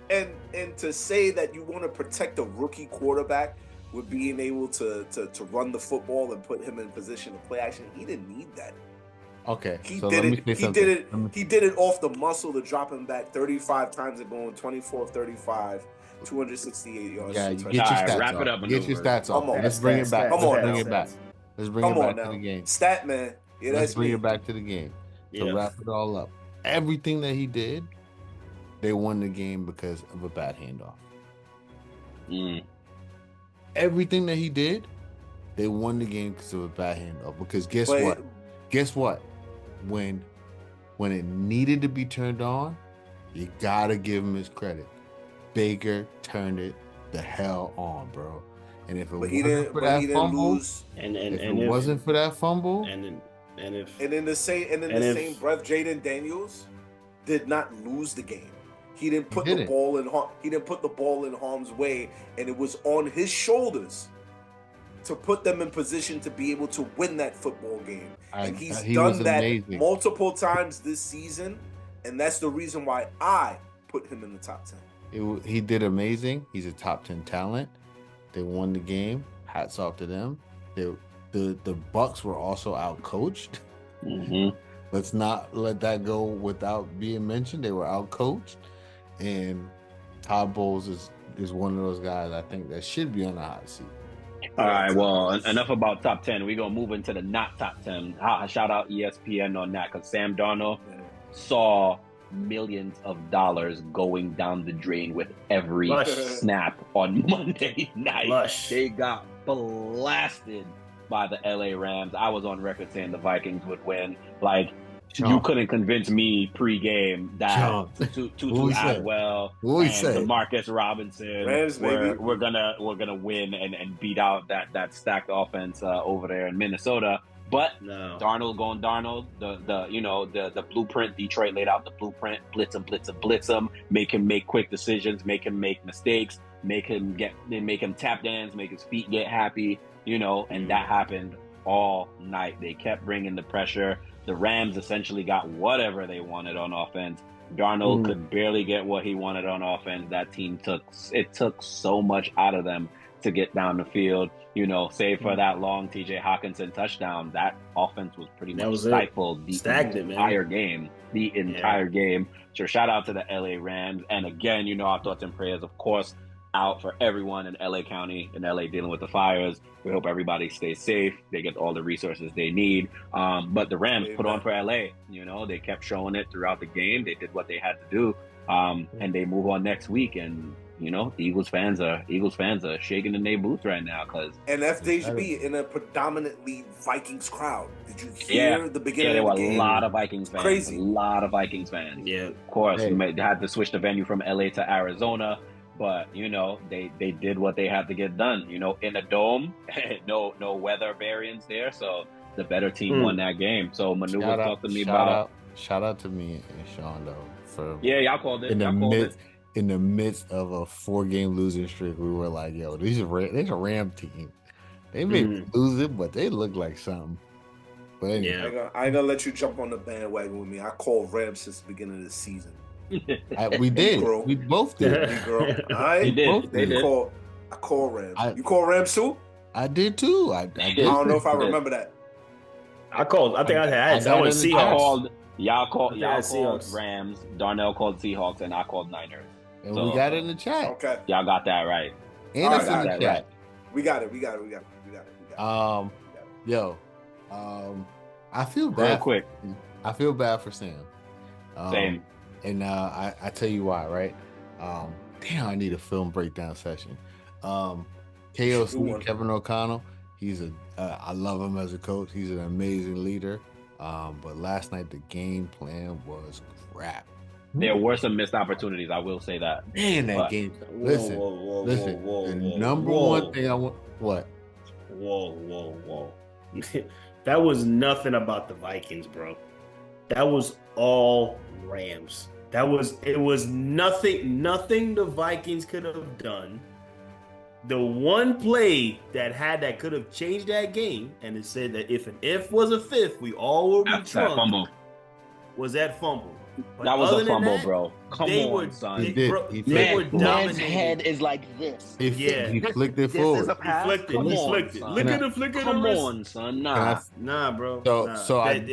and to say that you want to protect a rookie quarterback with being able to run the football and put him in position to play action, he didn't need that. Okay, he did it off the muscle to drop him back 35 times and going 24 of 35, 268 yards. Yeah, get your stats wrap off. it up. Get your stats off. Let's bring it back. Let's bring it back. Let's bring it back to the game. Stat man. Yeah, let's bring it back to the game. To wrap it all up. Everything that he did, they won the game because of a bad handoff. Everything that he did, they won the game because of a bad handoff. Because guess what? When it needed to be turned on, you gotta give him his credit. Baker turned it the hell on, bro. And if it wasn't for that fumble, and if it wasn't for that fumble, and in the same breath, Jaden Daniels did not lose the game. He didn't put the ball in harm's way, and it was on his shoulders to put them in position to be able to win that football game. And he's done that multiple times this season, and that's the reason why I put him in the top 10. He did amazing. He's a top 10 talent. They won the game. Hats off to them. The Bucks were also out-coached. Let's not let that go without being mentioned. They were out-coached. And Todd Bowles is one of those guys I think that should be on the hot seat. All right, well, enough about top 10. We're going to move into the not top 10. Shout out ESPN on that, because Sam Darnold saw millions of dollars going down the drain with every snap on Monday night. They got blasted by the LA Rams. I was on record saying the Vikings would win. You couldn't convince me pre-game that Tutu Atwell and Marcus Robinson we're gonna win and beat out that stacked offense over there in Minnesota. But Darnold going Darnold, the blueprint. Detroit laid out the blueprint: blitz him, make him make quick decisions, make him make mistakes, make him tap dance, make his feet get happy, and that happened all night. They kept bringing the pressure. The Rams essentially got whatever they wanted on offense. Darnold could barely get what he wanted on offense. That team took so much out of them to get down the field. Save for that long TJ Hawkinson touchdown, that offense was pretty much stifled the entire game. So shout out to the LA Rams. And again, our thoughts and prayers, of course, out for everyone in LA County, in LA dealing with the fires. We hope everybody stays safe. They get all the resources they need. But the Rams put on for LA. You know, they kept showing it throughout the game. They did what they had to do. And they move on next week. And, you know, Eagles fans are shaking in their boots right now. And FDHB in a predominantly Vikings crowd. Did you hear the beginning of the game? Yeah, there were a lot of Vikings fans. Crazy. A lot of Vikings fans. Yeah. Of course, they had to switch the venue from LA to Arizona. But, you know, they did what they had to get done. You know, in a dome, no weather variance there. So the better team won that game. So Manu was talking to me about... Shout out to me and Sean, though. For y'all called it. In the midst of a 4-game losing streak, we were like, yo, these are a Ram team. They may be losing, but they look like something. But anyway. I ain't gonna let you jump on the bandwagon with me. I called Rams since the beginning of the season. We did. We both did. I call Rams. You call Rams too? I did too. I don't know if I remember that. I went Seahawks. Y'all called Rams. Darnell called Seahawks, and I called Niners. And we got it in the chat. Okay. Y'all got that right. And it's in the chat. We got it. I feel bad. Real quick. I feel bad for Sam. Same. And I tell you why, right? Damn, I need a film breakdown session. KOC, Kevin O'Connell, I love him as a coach. He's an amazing leader. But last night the game plan was crap. There were some missed opportunities. I will say that. Man, that game. Listen. The number one thing I want. What? Whoa. That was nothing about the Vikings, bro. That was all Rams. It was nothing the Vikings could have done. The one play that could have changed that game, and it said that if an if was a fifth, we all will be drunk. Was that fumble? But that was a fumble, bro. Come on, son. They were man's head is like this. He flicked it forward. He flicked it. Look at the flick of the wrist. Come on, son. Nah, bro. And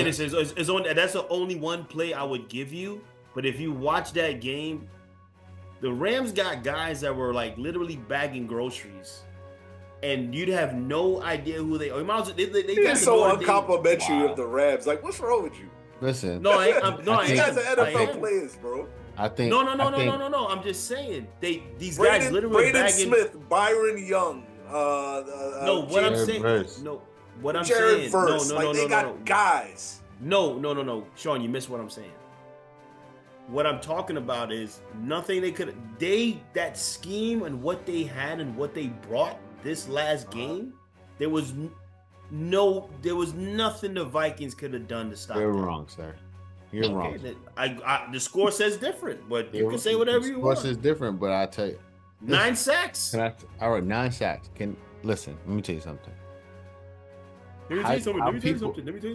it's only that's the only one play I would give you. But if you watch that game, the Rams got guys that were like literally bagging groceries, and you'd have no idea who they are. They're so uncomplimentary of the Rams. Like, what's wrong with you? Listen, these guys are NFL players, bro. I think no. I'm just saying these guys literally Braden bagging. Smith, Byron Young. What I'm saying. Jared Verse. They got guys. No. Sean, you missed what I'm saying. What I'm talking about is nothing that scheme and what they had and what they brought this last game. There was nothing the Vikings could have done to stop. You're wrong, sir. You're wrong. The score says different, but you can say whatever you want. The score says different, but I tell you, 9 sacks. All right, 9 sacks. Listen? Let me tell you something. Let me tell you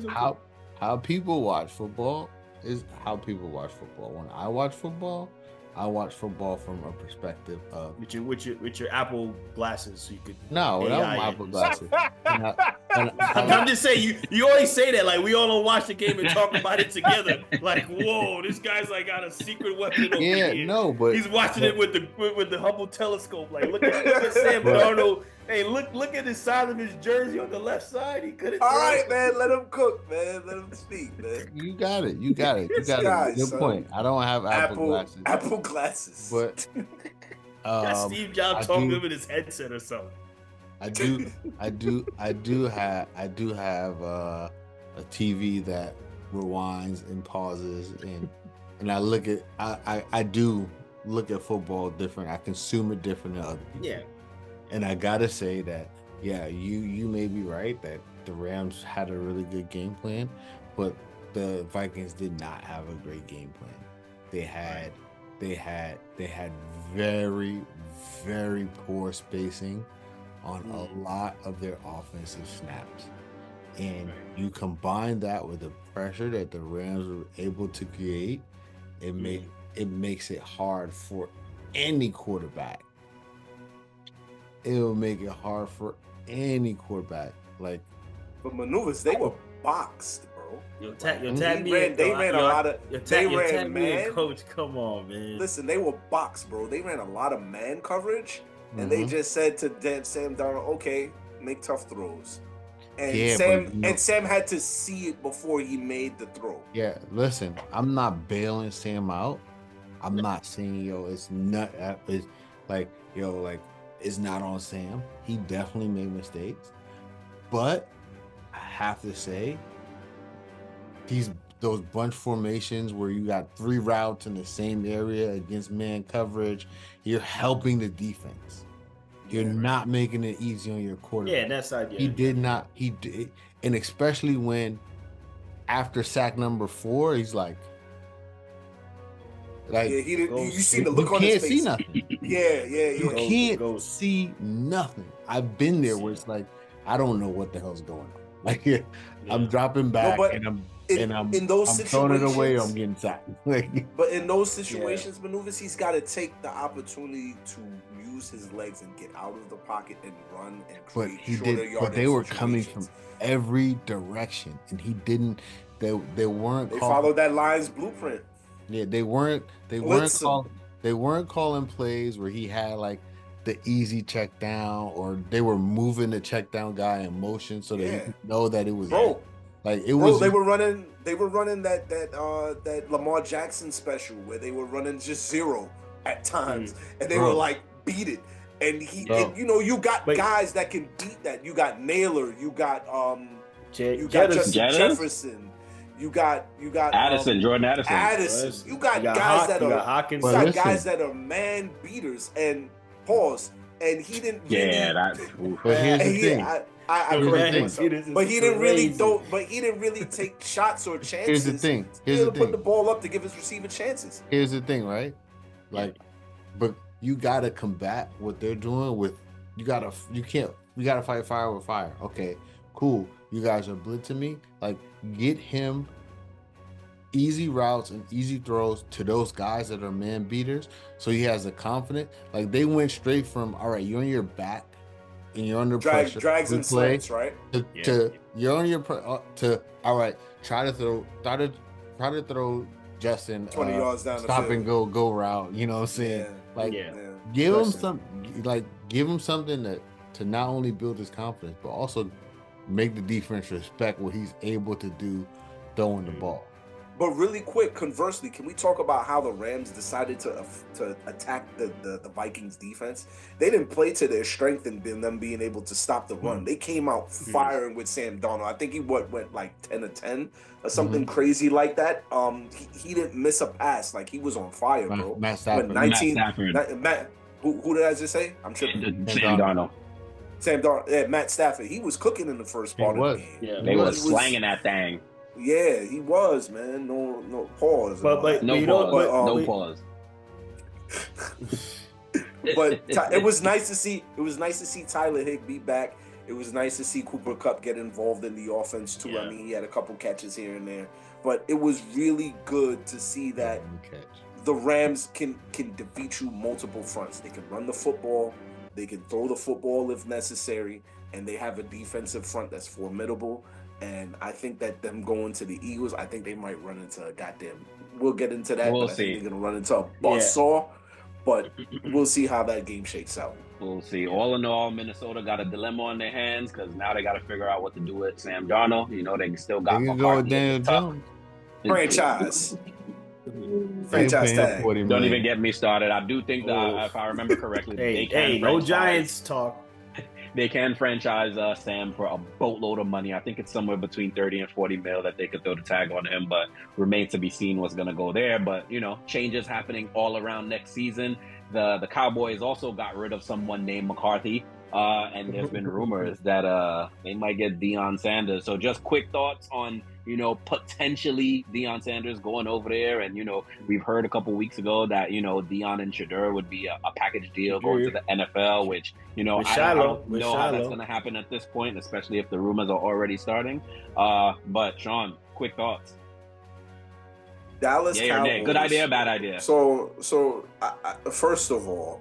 something. How people watch football is how people watch football. When I watch football from a perspective of with your Apple glasses, so you could. No, without my Apple glasses. I'm just saying you always say that like we all don't watch the game and talk about it together. Like, whoa, this guy's like got a secret weapon over here. No, but he's watching it with the Hubble telescope. Like, look at Sam Darnold. Hey, look at the side of his jersey on the left side. He could have. All right, man. Let him cook, man. Let him speak, man. You got it. Good point. I don't have Apple glasses. Apple glasses. But Steve Jobs talking to him in his headset or something. I do have a TV that rewinds and pauses and I do look at football different. I consume it different than other people. Yeah. And I gotta say that, you may be right that the Rams had a really good game plan, but the Vikings did not have a great game plan. They had very, very poor spacing on a lot of their offensive snaps. And you combine that with the pressure that the Rams were able to create, it makes it hard for any quarterback. It will make it hard for any quarterback. Like, but maneuvers, they were boxed, bro. bro. They ran a lot of. They ran man. Coach, come on, man. Listen, they were boxed, bro. They ran a lot of man coverage, and they just said to Sam Darnold, "Okay, make tough throws." And Sam had to see it before he made the throw. Yeah, listen, I'm not bailing Sam out. I'm not saying it's not. It's like it's not on Sam. He definitely made mistakes, but I have to say, those bunch formations where you got 3 routes in the same area against man coverage, you're helping the defense. You're not making it easy on your quarterback. Yeah, that's idea. He did not. He did, and especially when after sack number 4, he's like he didn't. You see the look on his face. You can't see nothing. You can't see nothing. I've been there where it's like I don't know what the hell's going on. Like I'm dropping back and I'm throwing it away. I'm getting sacked. But in those situations, maneuvers, he's got to take the opportunity to use his legs and get out of the pocket and run and create shorter yardage. But they were coming from every direction, and he didn't. They weren't. They followed that Lions blueprint. Yeah, they weren't calling plays where he had like the easy check down, or they were moving the check down guy in motion so that he could know that it was They were running that Lamar Jackson special where they were running just zero at times, and they were like beat it. And you got guys that can beat that. You got Naylor, you got Justin Jefferson. You got Addison, Jordan Addison. You got guys that are Hawkins. You got guys that are man beaters and and he didn't. But here's the thing. I correct myself. But he didn't really take shots or chances. Here's the thing. Put the ball up to give his receiver chances. Here's the thing, right? But you gotta combat what they're doing with. You gotta fight fire with fire. Okay, cool. You guys are blitzing me. Get him easy routes and easy throws to those guys that are man beaters, so he has the confidence. They went straight from all right, you're on your back and you're under pressure. Drags and slants, right? To you're on your to all right. Try to throw Justin 20 yards down stop the field. and go route. You know what I'm saying? Give him something to not only build his confidence, but also make the defense respect what he's able to do throwing the ball. But really quick, conversely, can we talk about how the Rams decided to attack the Vikings defense? They didn't play to their strength in them being able to stop the run. They came out firing with Sam Darnold. I think he went like 10 of 10 or something crazy like that. He didn't miss a pass. He was on fire, bro. Matt Stafford. Who did I just say? I'm tripping. Sam Darnold. Yeah, Matt Stafford. He was cooking in the first part of the game. Yeah, they were slanging that thing. Yeah, he was, man. No pause. No pause. But it was nice to see. It was nice to see Tyler Higbee back. It was nice to see Cooper Kupp get involved in the offense too. Yeah. I mean, he had a couple catches here and there, but it was really good to see that the Rams can defeat you multiple fronts. They can run the football. They can throw the football if necessary, and they have a defensive front that's formidable. And I think that them going to the Eagles, I think they might run into a goddamn. We'll get into that. We'll but see. I think they're gonna run into a buzzsaw. But we'll see how that game shakes out. We'll see. All in all, Minnesota got a dilemma on their hands because now they got to figure out what to do with Sam Darnold. They still got McCarthy. Daniel Jones. Franchise tag. Don't even get me started. I do think that if I remember correctly, they can no Giants talk. They can franchise Sam for a boatload of money. I think it's somewhere between 30 and 40 mil that they could throw the tag on him, but remains to be seen what's going to go there. But, changes happening all around next season. The Cowboys also got rid of someone named McCarthy, and there's been rumors that they might get Deion Sanders. So just quick thoughts on, potentially Deion Sanders going over there. And, we've heard a couple weeks ago that, Deion and Shedeur would be a package deal going to the NFL, which, I don't know how that's going to happen at this point, especially if the rumors are already starting. But Sean, quick thoughts. Dallas Cowboys. Good idea, bad idea. So I, first of all,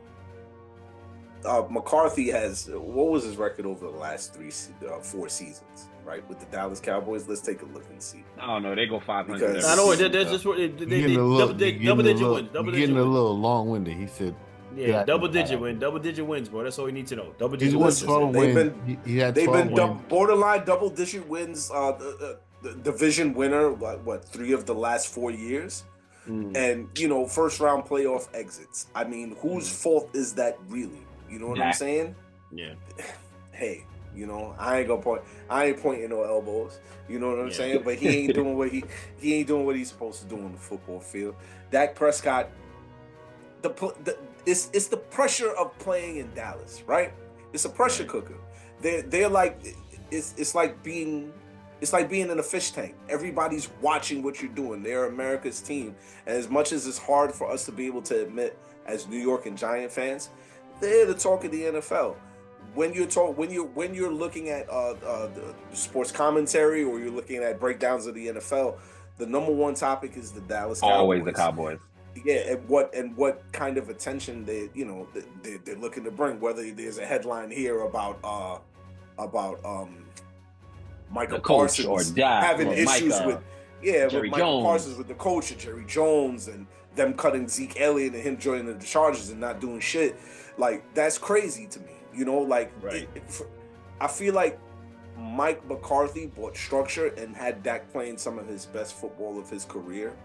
McCarthy has, what was his record over the last 4 seasons, right? With the Dallas Cowboys. Let's take a look and see. I don't know. They go 500. Because- I know every there's season, just You're double digit wins. You're getting a little long-winded. He said, Yeah, double digit wins, bro. That's all you need to know. Double He's digit won wins. 12 wins. He had 12 wins. Borderline double-digit wins. The division winner, what 3 of the last 4 years, and first-round playoff exits. I mean, whose fault is that really? You know what I'm saying? Yeah. Hey, I ain't pointing no elbows. You know what I'm saying? But he ain't doing what he ain't doing what he's supposed to do on the football field. Dak Prescott, it's the pressure of playing in Dallas, right? It's a pressure cooker. They're like it's like being in a fish tank. Everybody's watching what you're doing. They're America's team, and as much as it's hard for us to be able to admit as New York and Giant fans, they're the talk of the NFL. When you're looking at the sports commentary or you're looking at breakdowns of the NFL, the number one topic is the Dallas Cowboys. Always the Cowboys. Yeah, and what kind of attention they're looking to bring. Whether there's a headline here about Michael Parsons or Dak having or issues Micah, with Jerry Michael Jones. Parsons with the coach and Jerry Jones and them cutting Zeke Elliott and him joining the Chargers and not doing shit. Like, that's crazy to me. Right. I feel like Mike McCarthy brought structure and had Dak playing some of his best football of his career.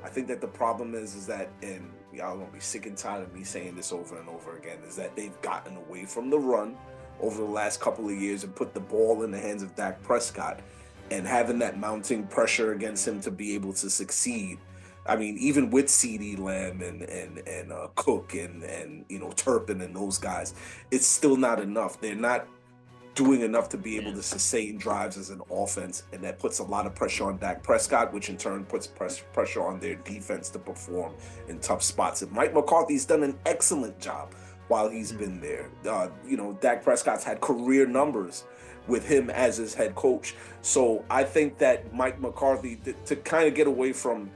I think that the problem is that, and y'all gonna be sick and tired of me saying this over and over again, is that they've gotten away from the run over the last couple of years and put the ball in the hands of Dak Prescott, and having that mounting pressure against him to be able to succeed. I mean, even with CeeDee Lamb and Cook and Turpin and those guys, it's still not enough. They're not doing enough to be able to sustain drives as an offense, and that puts a lot of pressure on Dak Prescott, which in turn puts pressure on their defense to perform in tough spots. And Mike McCarthy's done an excellent job while he's been there. Dak Prescott's had career numbers with him as his head coach. So I think that Mike McCarthy, to kind of get away from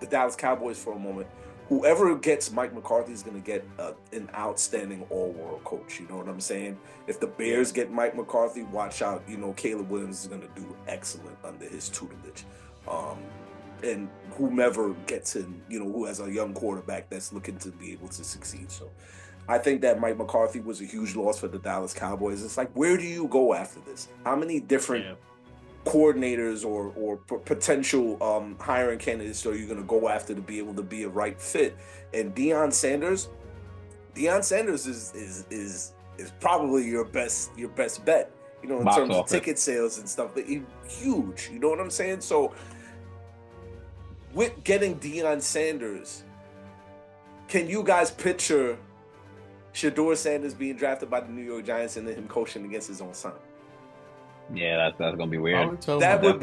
the Dallas Cowboys for a moment, whoever gets Mike McCarthy is going to get an outstanding all-world coach. You know what I'm saying? If the Bears get Mike McCarthy, watch out. Caleb Williams is going to do excellent under his tutelage. And whomever gets him, who has a young quarterback that's looking to be able to succeed. So I think that Mike McCarthy was a huge loss for the Dallas Cowboys. It's like, where do you go after this? How many different coordinators or potential hiring candidates are you going to go after to be able to be a right fit? And Deion Sanders is probably your best bet, in terms of ticket sales and stuff. But huge, you know what I'm saying? So with getting Deion Sanders, can you guys picture Shedeur Sanders being drafted by the New York Giants and then him coaching against his own son? Yeah, that's gonna be weird. That would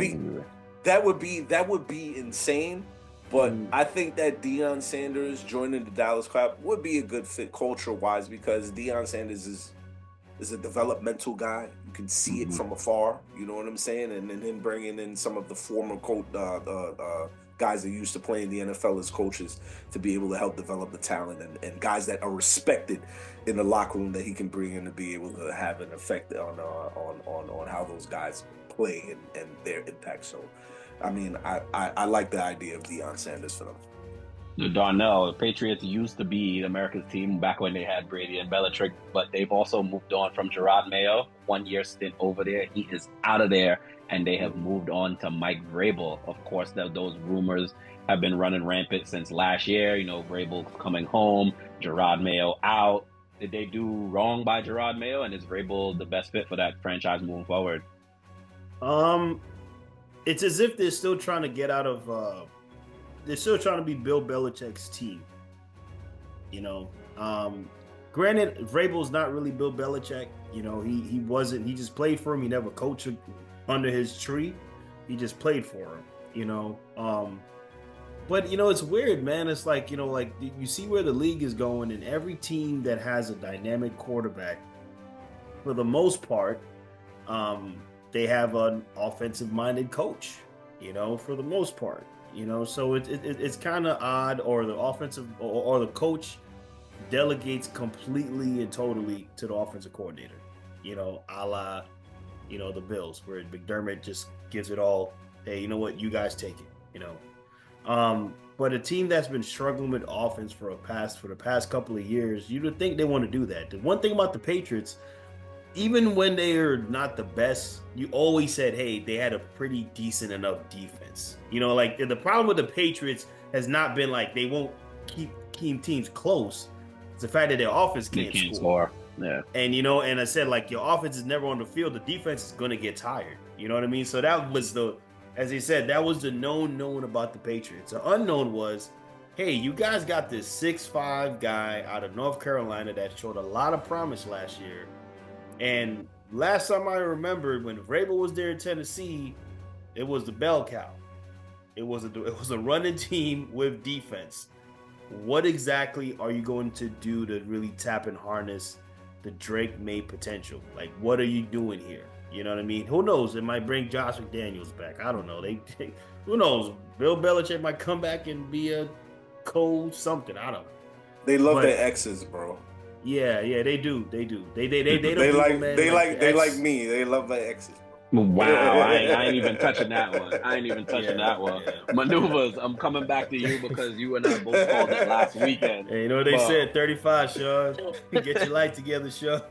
be insane. But I think that Deion Sanders joining the Dallas Cowboys would be a good fit cultural wise, because Deion Sanders is a developmental guy. You can see it from afar. You know what I'm saying? And then him bringing in some of the former guys that used to play in the NFL as coaches to be able to help develop the talent and guys that are respected in the locker room that he can bring in to be able to have an effect on how those guys play and their impact. So, I mean, I like the idea of Deion Sanders for them. Darnell, the Patriots used to be America's team back when they had Brady and Belichick, but they've also moved on from Gerard Mayo. 1 year stint over there. He is out of there, and they have moved on to Mike Vrabel. Of course, those rumors have been running rampant since last year. Vrabel coming home, Gerard Mayo out. Did they do wrong by Gerard Mayo, and is Vrabel the best fit for that franchise moving forward? It's as if they're still trying to get out of. They're still trying to be Bill Belichick's team. Granted, Vrabel's not really Bill Belichick. He wasn't. He just played for him. He never coached under his tree. He just played for him. But it's weird, man. It's like you see where the league is going, and every team that has a dynamic quarterback, for the most part, they have an offensive-minded coach. For the most part. So it's kind of odd, or the offensive or the coach delegates completely and totally to the offensive coordinator. You know, a la, you know, the Bills, where McDermott just gives it all. Hey, you know what? You guys take it. You know, but a team that's been struggling with offense for the past couple of years, you would think they want to do that. The one thing about the Patriots, even when they are not the best, you always said, hey, they had a pretty decent enough defense. You know, like the problem with the Patriots has not been like they won't keep teams close. It's the fact that their offense can't score. Yeah. And, you know, and I said, like, your offense is never on the field. The defense is going to get tired. You know what I mean? So that was as he said, that was the known about the Patriots. The unknown was, hey, you guys got this 6'5" guy out of North Carolina that showed a lot of promise last year. And last time I remember, when Vrabel was there in Tennessee, it was the bell cow. It was a running team with defense. What exactly are you going to do to really tap and harness the Drake May potential? Like, what are you doing here? You know what I mean? Who knows? It might bring Josh McDaniels back. I don't know. Who knows? Bill Belichick might come back and be a cold something. I don't know. They love their exes, bro. Yeah, they do. They like me. They love their exes. Wow, I ain't even touching that one. Yeah. Maneuvers, I'm coming back to you because you and I both called it last weekend. Hey, you know what they said? 35, Sean. Get your life together, Sean.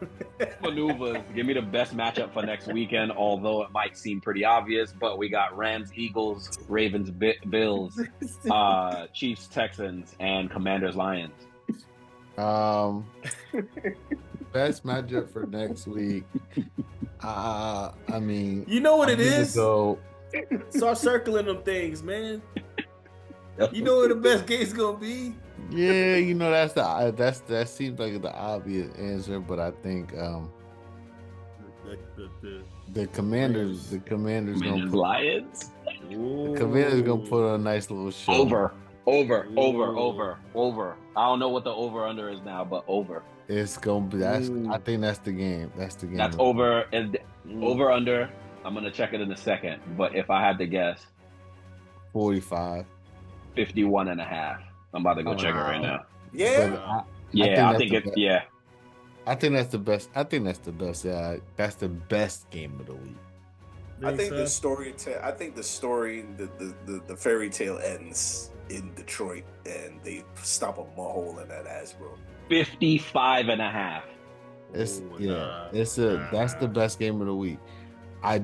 Maneuvers, give me the best matchup for next weekend, although it might seem pretty obvious, but we got Rams, Eagles, Ravens, Bills, Chiefs, Texans, and Commanders, Lions. Best matchup for next week. I mean, you know what it is? Start circling them things, man. You know what the best game's gonna be? Yeah, you know that seems like the obvious answer, but I think the Commanders gonna put, Lions. The Commanders gonna put on a nice little show. Over. I don't know what the over under is now, but over. It's gonna be. I think that's the game. That's the game. That's over. And over under. I'm gonna check it in a second. But if I had to guess, 45, 51 and a half. I'm about to go check it right now. Yeah. I think it's. I think that's the best. I think that's the best. Yeah, that's the best game of the week. I think the story. The fairy tale ends in Detroit, and they stop a hole in that ass, bro. 55 and a half. That's the best game of the week. I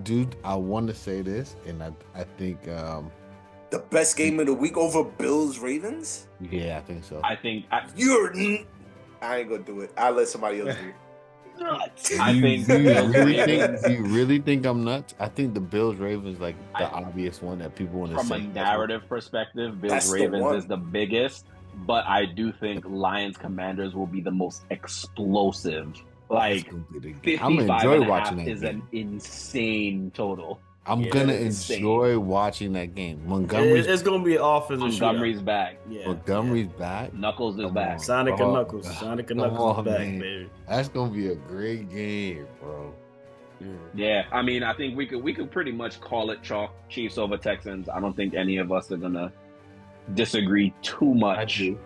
want to say this, and I think the best game of the week over Bills Ravens. Yeah, I think so. I ain't gonna do it. I'll let somebody else do it. Do you really think I'm nuts? I think the Bills Ravens like the obvious one that people want to say. From a narrative perspective, Bills Ravens is the biggest, but I do think Lions Commanders will be the most explosive. Like 55 I'm gonna enjoy and a watching half that is game. an insane total. I'm gonna enjoy watching that game. Montgomery's it's gonna be an offensive. Montgomery's back. Yeah, Montgomery's back. Knuckles is back. Sonic and Knuckles is back, baby. That's gonna be a great game, bro. Yeah, I mean, I think we could pretty much call it chalk. Chiefs over Texans. I don't think any of us are gonna disagree too much. I do.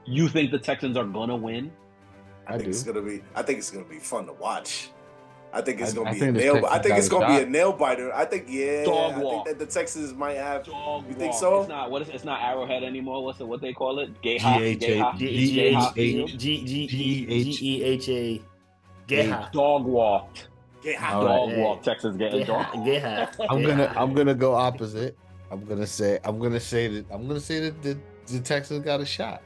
You think the Texans are gonna win? I think it's gonna be fun to watch. I think it's gonna be a nail biter. I think think that the Texans might have. You think so? It's not Arrowhead anymore. What they call it? Geha. Dog walked. Dog walk. Texas getting dog. I'm gonna go opposite. I'm gonna say that the Texans got a shot.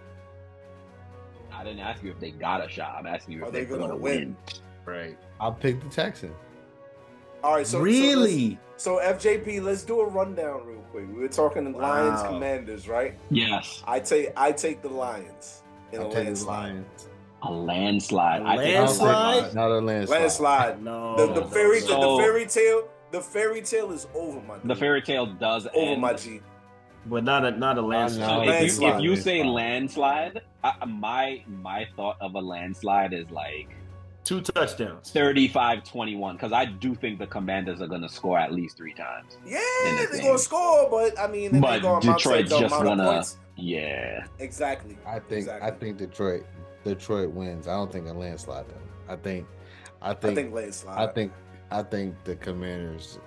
I didn't ask you if they got a shot. I'm asking you if they're gonna win. Right. I'll pick the Texans. All right. So really? So FJP, let's do a rundown real quick. We were talking the Lions Commanders, right? Yes. I take the Lions in a landslide. A landslide. Not a landslide. Landslide. No. The fairy tale is over, my dude. The fairy tale does over, end. my G. But not a landslide. If you say landslide, my thought of a landslide is like 2 touchdowns, 35-21, because I do think the Commanders are going to to score at least 3 times. Yeah, they're going to score, but I mean, Detroit's just gonna. Yeah, exactly. I think Detroit. Detroit wins. I don't think a landslide though. I think landslide. I think the Commanders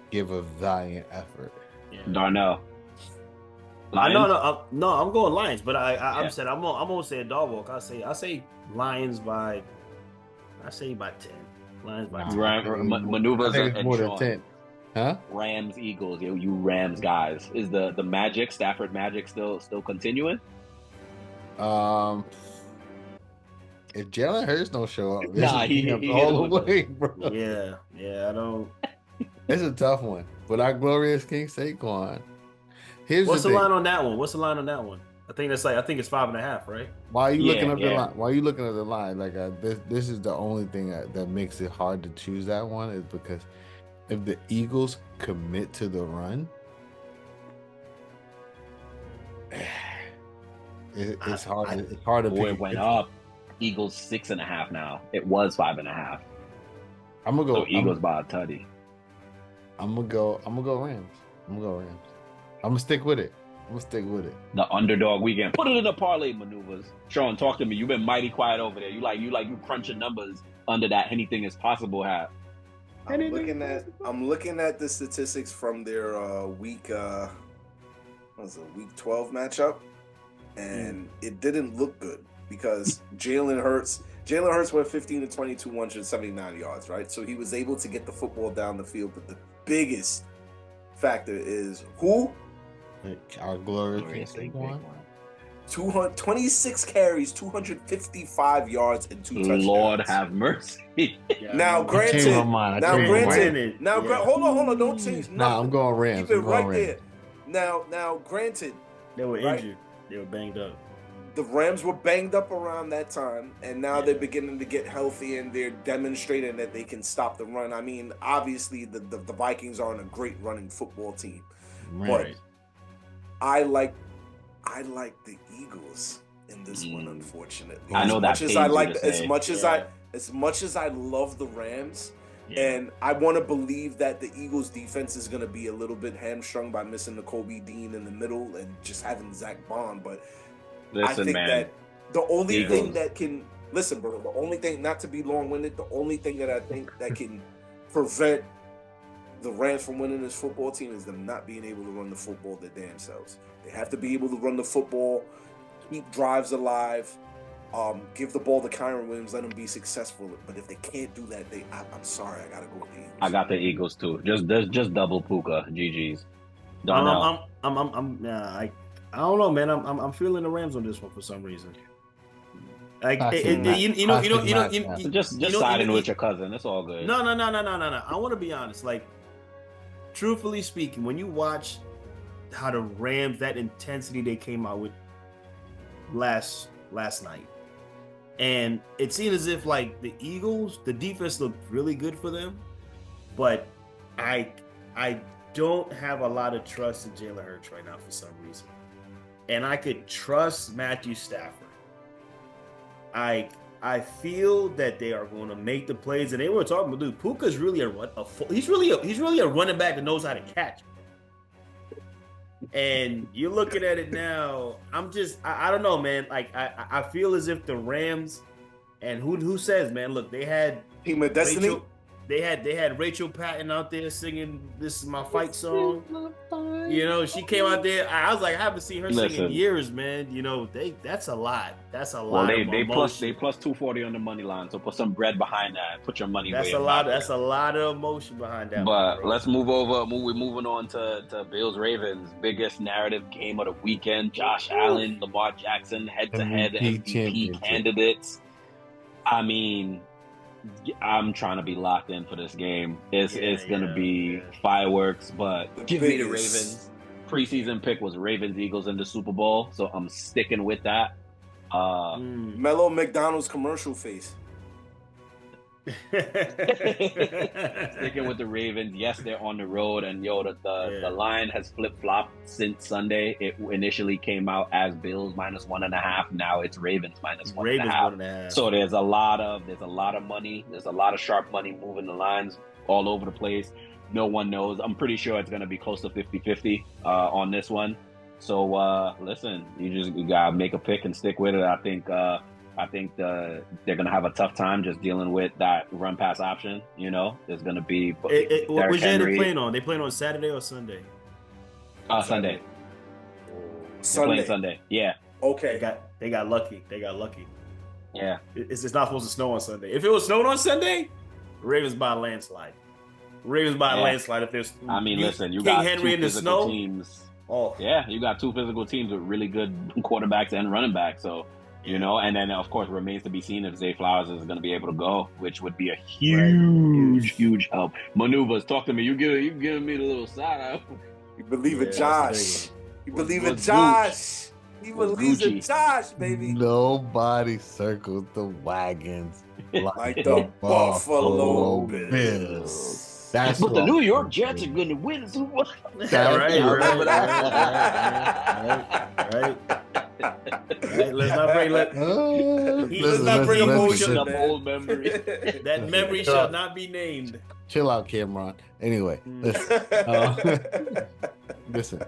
give a valiant effort. Yeah. Darnell. No, I'm going Lions, but I'm saying I'm gonna say a dog walk. I say Lions by 10. Lions by 10. Maneuvers I think it's and more than Sean. 10. Huh? Rams, Eagles. You Rams guys. Is the Magic, Stafford Magic still continuing? If Jalen Hurts don't show up, he all the way, bro. Yeah, I don't. It's a tough one, but our glorious King Saquon. What's the line on that one? I think it's 5.5, right? Why are you looking up the line? Why are you looking at the line? Like this is the only thing that makes it hard to choose that one is because if the Eagles commit to the run, it's hard. It's hard to pick. It went up. Eagles 6.5 now. It was 5.5. I'm gonna go. So Eagles by a tutty. I'm gonna go Rams. I'm gonna stick with it. The underdog weekend. Put it in the parlay maneuvers. Sean, talk to me. You've been mighty quiet over there. You crunching numbers under that anything is possible hat. I'm looking at the statistics from their week 12 matchup, and it didn't look good because Jalen Hurts went 15 to 20, 279 yards, right? So he was able to get the football down the field, but the biggest factor is who? Our glorious Saquon. 26 carries, 255 yards, and 2 touchdowns. Lord have mercy. Now, granted, hold on, don't change. Nah, I'm going Rams. Keep it right there. Now, granted, they were injured. They were banged up. The Rams were banged up around that time, and now they're beginning to get healthy, and they're demonstrating that they can stop the run. I mean, obviously, the Vikings aren't a great running football team, but I like the Eagles in this one. Unfortunately, I know as much as I love the Rams, and I want to believe that the Eagles defense is going to be a little bit hamstrung by missing the Kobe Dean in the middle and just having Zach Bond, but. I think that the only thing that can bro. The only thing, not to be long-winded, the only thing that I think that can prevent the Rams from winning this football team is them not being able to run the football their damn selves. They have to be able to run the football, keep drives alive, give the ball to Kyron Williams, let them be successful. But if they can't do that, I'm sorry, I gotta go with the Eagles. I got the Eagles too. Just double Puka GGs. I don't know, man. I'm feeling the Rams on this one for some reason. Like just siding with your cousin. It's all good. No. I want to be honest. Like, truthfully speaking, when you watch how the Rams, that intensity they came out with last night, and it seemed as if like the Eagles, the defense looked really good for them, but I don't have a lot of trust in Jalen Hurts right now for some reason. And I could trust Matthew Stafford. I feel that they are going to make the plays, and they were talking about, dude, Puka's really he's really a running back that knows how to catch. And you're looking at it now. I don't know, man. Like I feel as if the Rams, and who says, man, look, they had Team of Destiny. They had Rachel Patton out there singing "This Is My Fight" song. You know, she came out there. I was like, I haven't seen her sing in years, man. You know, that's a lot. That's a lot. Well, they plus 240 on the money line. So put some bread behind that. Put your money. That's a lot. That's a lot of emotion behind that. But let's move over. We're moving on to Bills Ravens. Biggest narrative game of the weekend. Josh Allen, Lamar Jackson, head-to-head MVP candidates. I mean, I'm trying to be locked in for this game. It's gonna be fireworks, but give me the Ravens. Preseason pick was Ravens Eagles in the Super Bowl, so I'm sticking with that. Mellow McDonald's commercial face. Sticking with the Ravens. Yes, they're on the road, and the line has flip-flopped since Sunday. It initially came out as Bills -1.5. Now it's Ravens -1.5. So there's a lot of money. There's a lot of sharp money moving the lines all over the place. No one knows. I'm pretty sure it's going to be close to 50-50 on this one. So listen, you gotta make a pick and stick with it. I think I think they're going to have a tough time just dealing with that run pass option. You know, there's going to be. Which day they playing on? They playing on Saturday or Sunday? Sunday. Sunday. Playing Sunday. Yeah. Okay. They got lucky. They got lucky. Yeah. It's not supposed to snow on Sunday. If it was snowing on Sunday, Ravens by a landslide. Ravens by a landslide. If there's, I mean, listen, you King got Henry two in the physical snow. teams. Oh, yeah, you got two physical teams with really good quarterbacks and running backs. So, you know, and then of course remains to be seen if Zay Flowers is going to be able to go, which would be a huge help. Maneuvers, talk to me. You giving me the little side eye. You believe in Josh. You believe in Josh. He believes in Josh, baby. Nobody circles the wagons like the Buffalo Bills. That's but the New York Jets are going to win the Super Bowl. Right. Let's not bring emotion up old memory. That memory shall not be named. Chill out, Cameron. Anyway, listen.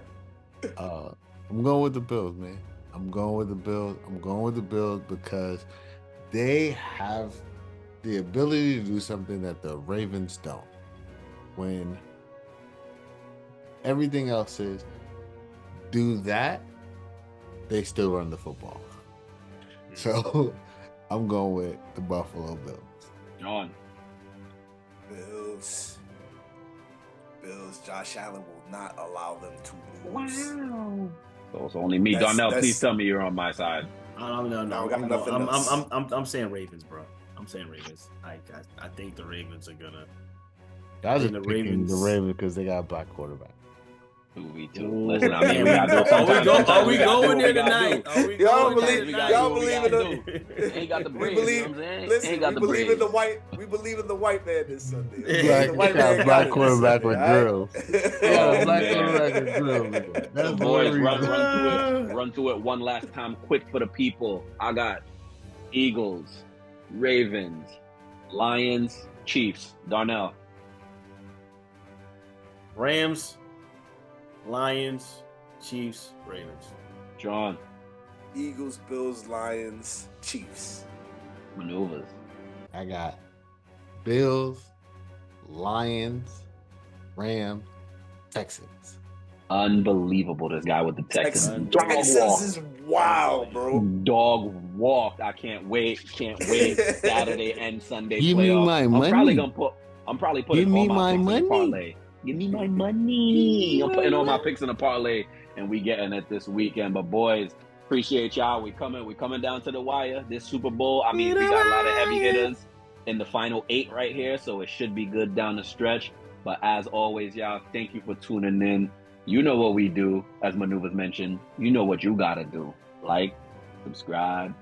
I'm going with the Bills, man. I'm going with the Bills because they have the ability to do something that the Ravens don't. When everything else is do that, they still run the football. So I'm going with the Buffalo Bills. John. Bills. Josh Allen will not allow them to lose. Wow. So it's only me. Darnell, please tell me you're on my side. No. I'm saying Ravens, bro. I'm saying Ravens. I think the Ravens are gonna. I was just picking the Ravens because they got a black quarterback. Me too. Listen, I mean, are we going there tonight? Y'all believe in them? Ain't got the Braves. We believe in the white man this Sunday. Black quarterback with grills. Black quarterback with grills. The boys, run through it one last time, quick for the people. I got Eagles, Ravens, Lions, Chiefs. Darnell. Rams, Lions, Chiefs, Ravens. John. Eagles, Bills, Lions, Chiefs. Maneuvers. I got Bills, Lions, Rams, Texans. Unbelievable, this guy with the Texans. Texans is wild, bro. Dog walked. I can't wait. Saturday and Sunday Give playoff. Me my money. I'm probably putting all my picks in a parlay. Give me my money. I'm putting all my picks in a parlay, and we getting it this weekend. But boys, appreciate y'all. We coming down to the wire. This Super Bowl, I mean, we got a lot of heavy hitters in the final 8 right here, so it should be good down the stretch. But as always, y'all, thank you for tuning in. You know what we do, as Maneuvers mentioned. You know what you gotta do. Like, subscribe,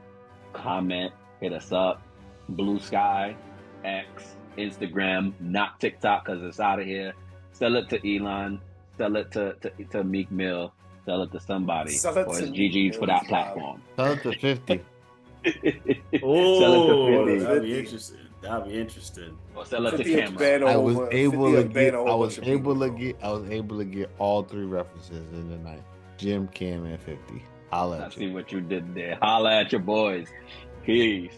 comment, hit us up. Blue Sky, X, Instagram, not TikTok because it's out of here. Sell it to Elon. Sell it to Meek Mill. Sell it to somebody. Or it's GG's for that platform. Sell it to 50. Sell it to 50. That'd be interesting. Or sell it to Cameron. I was able to get all 3 references in the night. Jim, Cam, and 50. Holla at you. I see what you did there. Holla at your boys. Peace.